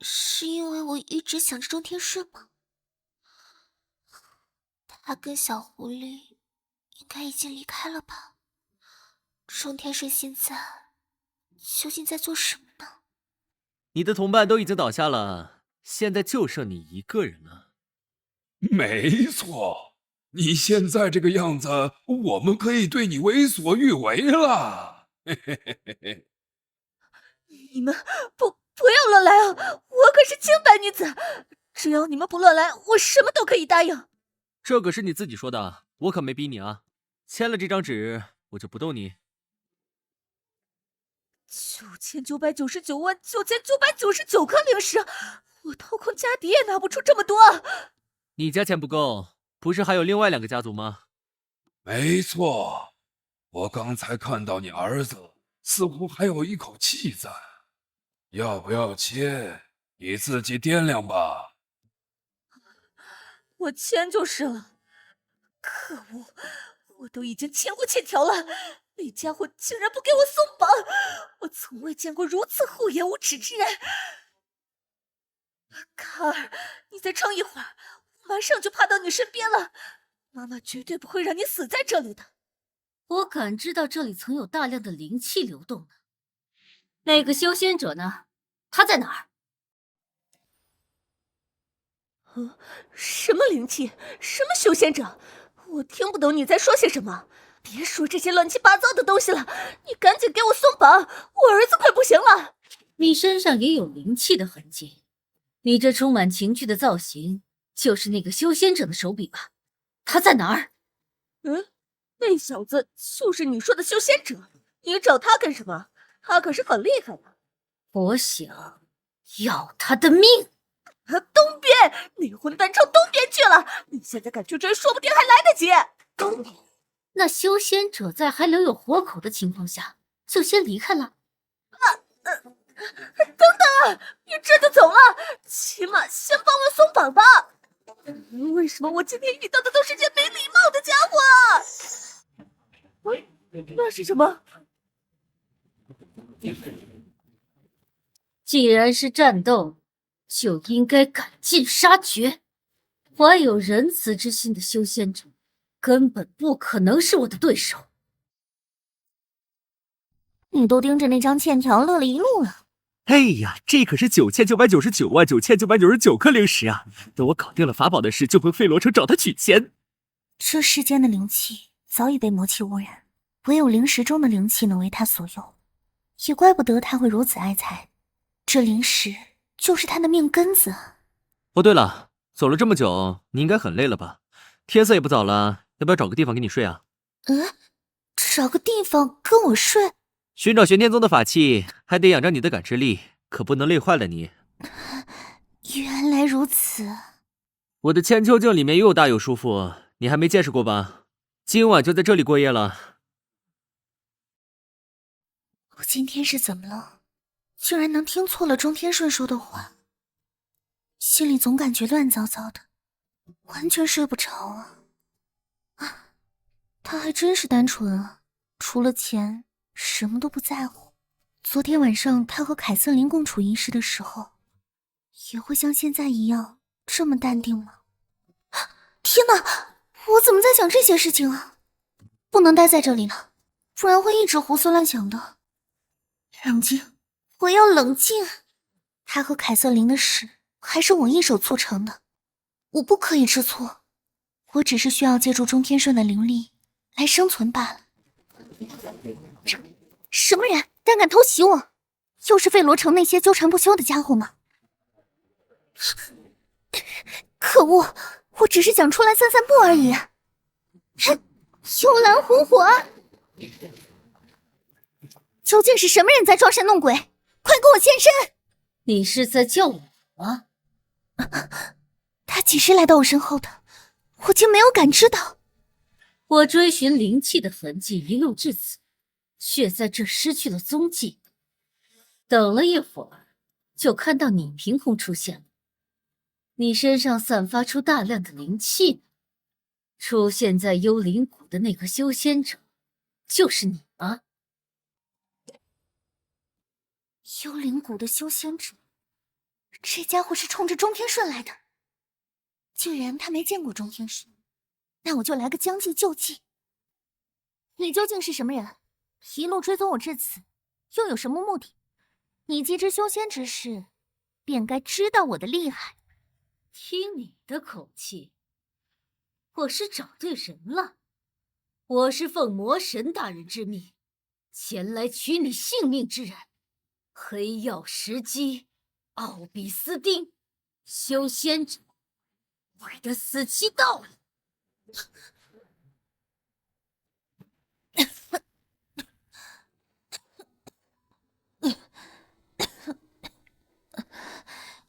是因为我一直想着中天顺吗？他跟小狐狸应该已经离开了吧？中天顺现在究竟在做什么呢？你的同伴都已经倒下了，现在就剩你一个人了。没错，你现在这个样子，我们可以对你为所欲为了。你们不要乱来啊！我可是清白女子，只要你们不乱来，我什么都可以答应。这可是你自己说的，我可没逼你啊！签了这张纸，我就不动你。99999999颗灵石，我掏空家底也拿不出这么多。你家钱不够，不是还有另外2个家族吗？没错，我刚才看到你儿子似乎还有一口气在。要不要签？你自己掂量吧。我签就是了。可恶，我都已经签过欠条了，那家伙竟然不给我松绑！我从未见过如此厚颜无耻之人。卡尔，你再撑一会儿，我马上就爬到你身边了。妈妈绝对不会让你死在这里的。我感知到这里曾有大量的灵气流动呢。那个修仙者呢？他在哪儿？什么灵气？什么修仙者？我听不懂你在说些什么。别说这些乱七八糟的东西了，你赶紧给我松绑，我儿子快不行了。你身上也有灵气的痕迹，你这充满情趣的造型，就是那个修仙者的手笔吧？他在哪儿？那小子就是你说的修仙者，你找他干什么？他可是很厉害的。我想要他的命。东边，那混蛋朝东边去了。你现在敢去追，说不定还来得及。那修仙者在还留有活口的情况下，就先离开了。等等，你这就走了？起码先帮我松绑吧。为什么我今天遇到的都是些没礼貌的家伙啊？那是什么？既然是战斗，就应该赶尽杀绝。怀有仁慈之心的修仙者，根本不可能是我的对手。你都盯着那张欠条乐了一路了。哎呀，这可是99999999颗灵石啊！等我搞定了法宝的事，就回费罗城找他取钱。这世间的灵气早已被魔气污染，唯有灵石中的灵气能为他所用，也怪不得他会如此爱财。这灵石就是他的命根子。哦，对了，走了这么久，你应该很累了吧？天色也不早了，要不要找个地方给你睡啊？找个地方跟我睡？寻找玄天宗的法器，还得仰仗你的感知力，可不能累坏了你。原来如此。我的千秋镜里面又大又舒服，你还没见识过吧？今晚就在这里过夜了。我今天是怎么了？竟然能听错了钟天顺说的话，心里总感觉乱糟糟的，完全睡不着啊！他还真是单纯啊，除了钱什么都不在乎。昨天晚上他和凯瑟琳共处一室的时候，也会像现在一样这么淡定吗？天哪，我怎么在想这些事情啊？不能待在这里了，不然会一直胡思乱想的。冷静，我要冷静。他和凯瑟琳的事还是我一手促成的，我不可以吃醋。我只是需要借助钟天顺的灵力来生存罢了。什么人胆敢偷袭我？又是费罗城那些纠缠不休的家伙吗？可恶，我只是想出来散散步而已。幽兰红火，究竟是什么人在装神弄鬼？快给我现身！你是在叫我吗？他几时来到我身后的？我竟没有感知到。我追寻灵气的痕迹一路至此，却在这失去了踪迹。等了一会儿，就看到你凭空出现了。你身上散发出大量的灵气，出现在幽灵谷的那个修仙者，就是你吗？幽灵谷的修仙者，这家伙是冲着钟天顺来的。既然他没见过钟天顺，那我就来个将计就计。你究竟是什么人？一路追踪我至此，又有什么目的？你既知修仙之事，便该知道我的厉害。听你的口气，我是找对人了。我是奉魔神大人之命，前来取你性命之人。黑曜石姬，奥比斯丁，修仙者，我的死期到了。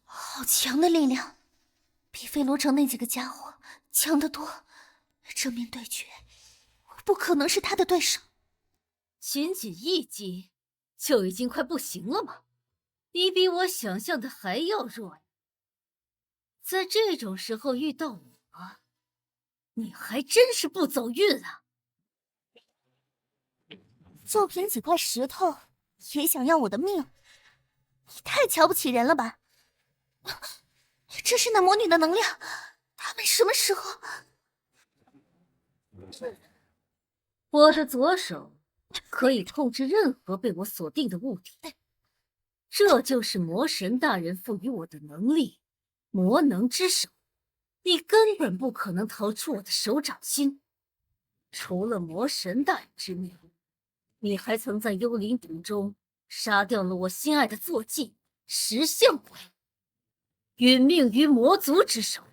好强的力量，比费罗城那几个家伙强得多。正面对决，我不可能是他的对手。仅仅一击就已经快不行了吗？你比我想象的还要弱呀！在这种时候遇到我，你还真是不走运啊！就凭几块石头也想要我的命，你太瞧不起人了吧！这是那魔女的能量，他们什么时候？我的左手可以控制任何被我锁定的物体，这就是魔神大人赋予我的能力——魔能之手。你根本不可能逃出我的手掌心。除了魔神大人之命，你还曾在幽灵谷中杀掉了我心爱的坐骑石像鬼，殒命于魔族之手。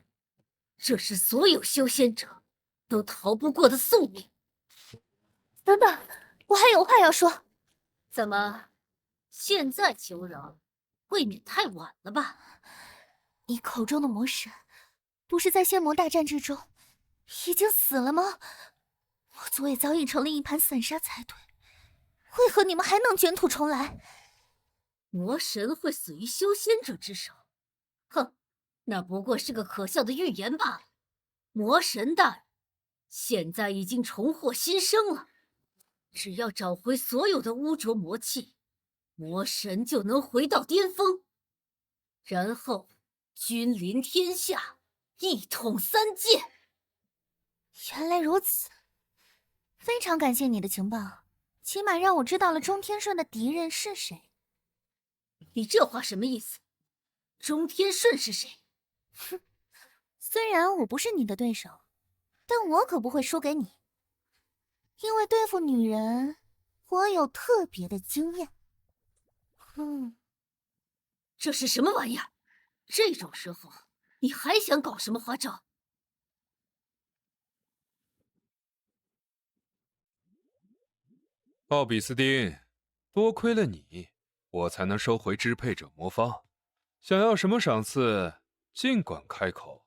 这是所有修仙者都逃不过的宿命。等等，我还有话要说。怎么，现在求饶，未免太晚了吧？你口中的魔神，不是在仙魔大战之中已经死了吗？我族也早已成了一盘散沙才对，为何你们还能卷土重来？魔神会死于修仙者之手？哼，那不过是个可笑的预言罢了。魔神大人现在已经重获新生了，只要找回所有的污浊魔气，魔神就能回到巅峰，然后君临天下，一统三界。原来如此，非常感谢你的情报，起码让我知道了钟天顺的敌人是谁。你这话什么意思？钟天顺是谁？哼，虽然我不是你的对手，但我可不会输给你，因为对付女人，我有特别的经验。这是什么玩意儿？这种时候你还想搞什么花招？奥比斯丁，多亏了你，我才能收回支配者魔方。想要什么赏赐，尽管开口。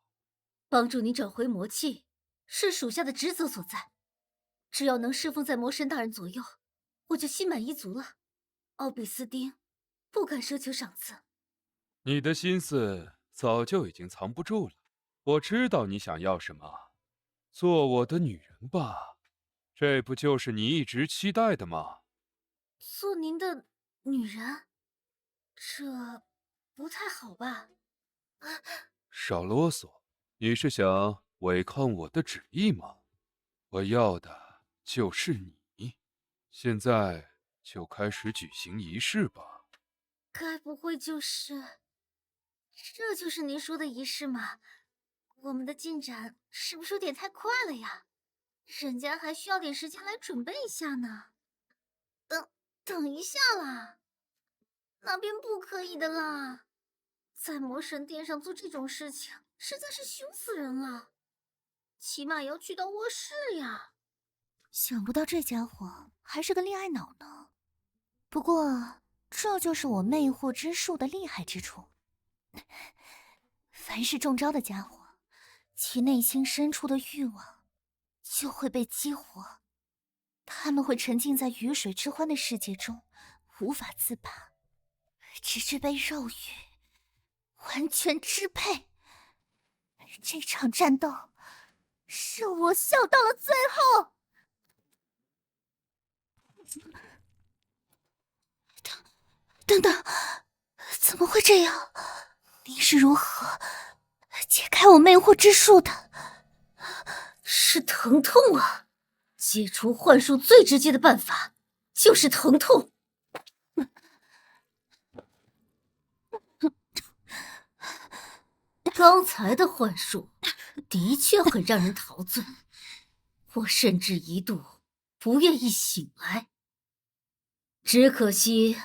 帮助你找回魔气，是属下的职责所在。只要能侍奉在魔神大人左右，我就心满意足了。奥比斯丁，不敢奢求赏赐。你的心思早就已经藏不住了，我知道你想要什么。做我的女人吧，这不就是你一直期待的吗？做您的女人，这不太好吧？少啰嗦，你是想违抗我的旨意吗？我要的就是你，现在就开始举行仪式吧。该不会这就是您说的仪式吗？我们的进展是不是有点太快了呀？人家还需要点时间来准备一下呢。等一下啦，那边不可以的啦，在魔神殿上做这种事情实在是凶死人了，起码也要去到卧室呀。想不到这家伙还是个恋爱脑呢。不过这就是我魅惑之术的厉害之处，凡是中招的家伙，其内心深处的欲望就会被激活，他们会沉浸在鱼水之欢的世界中无法自拔，直至被肉欲完全支配。这场战斗是我笑到了最后。等等，怎么会这样？你是如何解开我魅惑之术的？是疼痛啊！解除幻术最直接的办法就是疼痛。刚才的幻术的确很让人陶醉，我甚至一度不愿意醒来。只可惜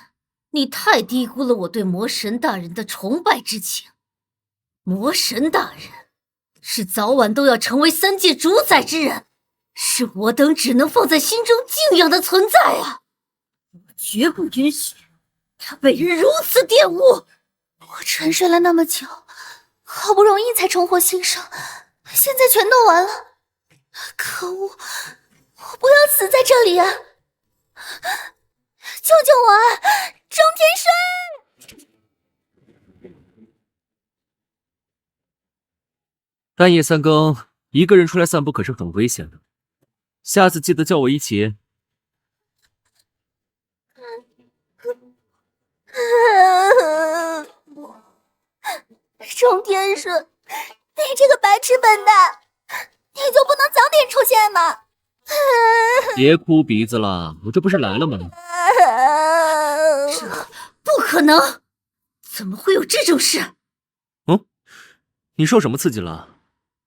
你太低估了我对魔神大人的崇拜之情。魔神大人是早晚都要成为三界主宰之人，是我等只能放在心中敬仰的存在啊！我绝不允许他被人如此玷污。我沉睡了那么久，好不容易才重获新生，现在全都完了。可恶，我不要死在这里啊！救救我啊！张天帅！半夜3更，一个人出来散步可是很危险的，下次记得叫我一起。张天帅，你这个白痴笨蛋，你就不能早点出现吗？别哭鼻子了，我这不是来了吗？这不可能，怎么会有这种事？你受什么刺激了？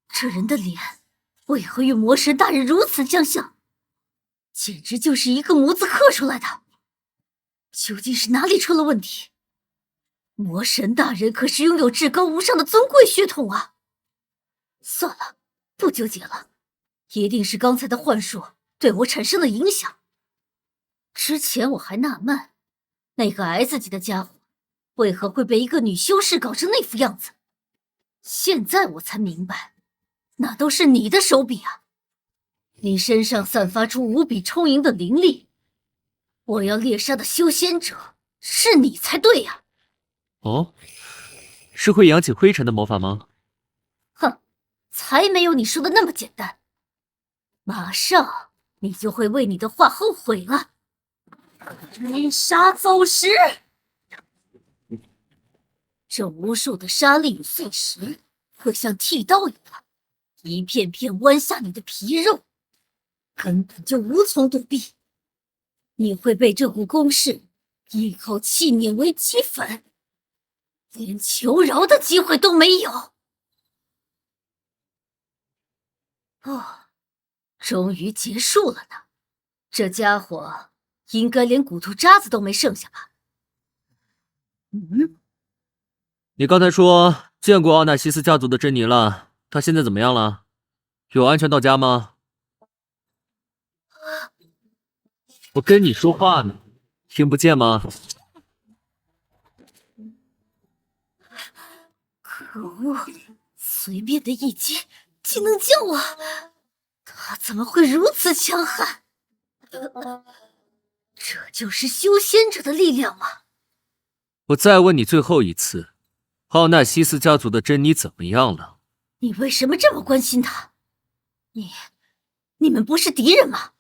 这人的脸为何与魔神大人如此相像？简直就是一个模子刻出来的。究竟是哪里出了问题？魔神大人可是拥有至高无上的尊贵血统啊！算了，不纠结了，一定是刚才的幻术对我产生了影响。之前我还纳闷，那个 S 级的家伙为何会被一个女修士搞成那副样子。现在我才明白，那都是你的手笔啊！你身上散发出无比充盈的灵力，我要猎杀的修仙者是你才对呀！哦，是会扬起灰尘的魔法吗？哼，才没有你说的那么简单。马上你就会为你的话后悔了。追杀走石，这无数的沙粒与碎石会像剃刀一样，一片片剜下你的皮肉，根本就无从躲避。你会被这股攻势一口气碾为齑粉，连求饶的机会都没有。哦，终于结束了呢。这家伙应该连骨头渣子都没剩下吧？你刚才说见过奥纳西斯家族的珍妮了，她现在怎么样了？有安全到家吗？我跟你说话呢，听不见吗？可恶，随便的一击竟能将我，他怎么会如此强悍？这就是修仙者的力量吗？我再问你最后一次，奥纳西斯家族的珍妮怎么样了？你为什么这么关心他？你们不是敌人吗？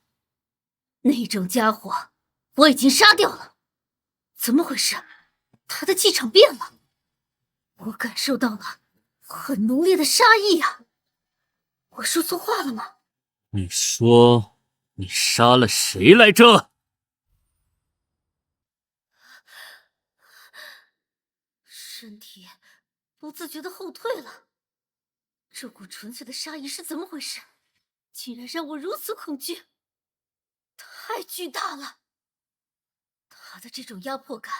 那种家伙我已经杀掉了。怎么回事？他的气场变了，我感受到了很浓烈的杀意啊！我说错话了吗？你说你杀了谁来着？身体不自觉的后退了。这股纯粹的杀意是怎么回事？竟然让我如此恐惧，太巨大了！他的这种压迫感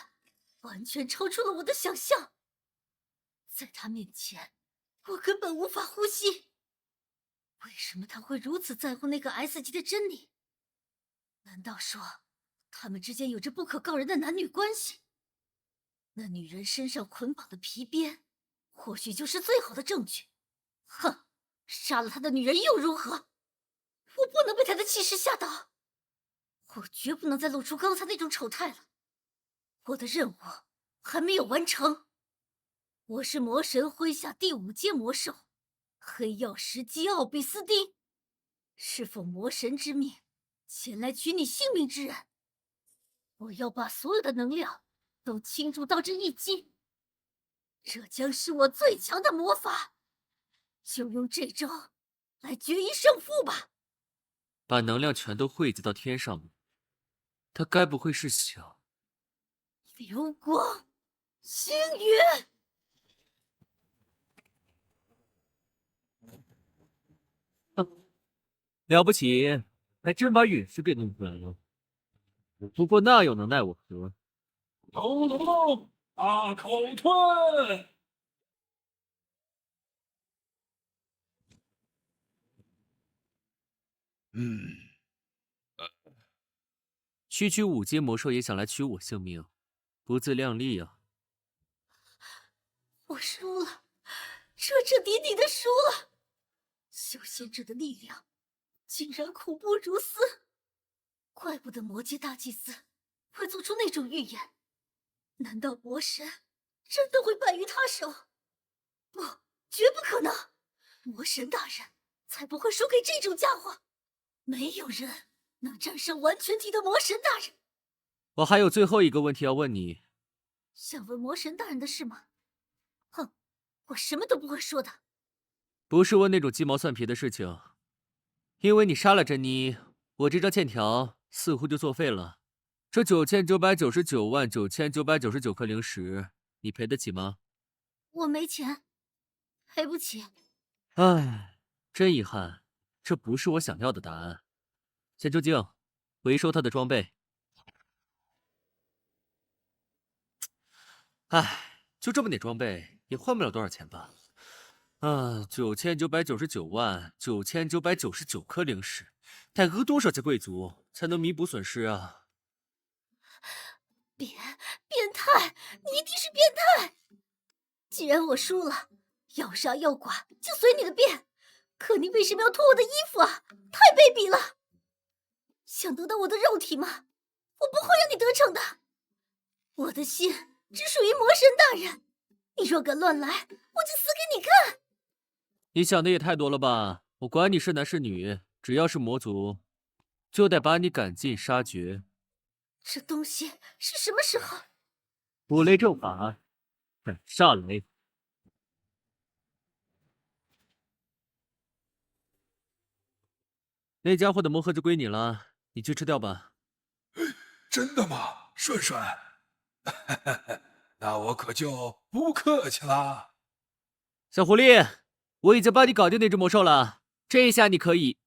完全超出了我的想象，在他面前，我根本无法呼吸。为什么他会如此在乎那个 S 级的珍妮？难道说他们之间有着不可告人的男女关系？那女人身上捆绑的皮鞭，或许就是最好的证据。哼，杀了他的女人又如何？我不能被他的气势吓倒，我绝不能再露出刚才那种丑态了。我的任务还没有完成。我是魔神麾下第5阶魔兽，黑曜石基奥比斯丁，是奉魔神之命前来取你性命之人。我要把所有的能量都倾注到这一击，这将是我最强的魔法，就用这招来决一胜负吧。把能量全都汇集到天上吗？他该不会是想……流光星云，了不起，还真把陨石给弄出来了。不过那又能奈我何？头颅大口吞。区区5阶魔兽也想来取我性命，不自量力啊！我输了，彻彻底底的输了。修仙者的力量竟然恐怖如斯，怪不得魔界大祭司会做出那种预言？难道魔神真的会败于他手？不，绝不可能！魔神大人才不会输给这种家伙。没有人能战胜完全体的魔神大人。我还有最后一个问题要问你。想问魔神大人的事吗？哼，我什么都不会说的。不是问那种鸡毛蒜皮的事情，因为你杀了珍妮，我这张欠条似乎就作废了。这9999.999颗灵石，你赔得起吗？我没钱，赔不起。唉，真遗憾，这不是我想要的答案。先出镜，回收他的装备。唉，就这么点装备，也换不了多少钱吧？9999.999颗灵石，得讹多少家贵族才能弥补损失啊？变态！你一定是变态！既然我输了，要杀要剐就随你的便。可你为什么要脱我的衣服啊？太卑鄙了！想得到我的肉体吗？我不会让你得逞的。我的心只属于魔神大人，你若敢乱来，我就死给你看！你想的也太多了吧？我管你是男是女，只要是魔族，就得把你赶尽杀绝。这东西是什么时候？五雷正法，斩煞雷。那家伙的魔盒就归你了，你去吃掉吧。真的吗，顺顺？那我可就不客气啦。小狐狸，我已经帮你搞定那只魔兽了，这下你可以。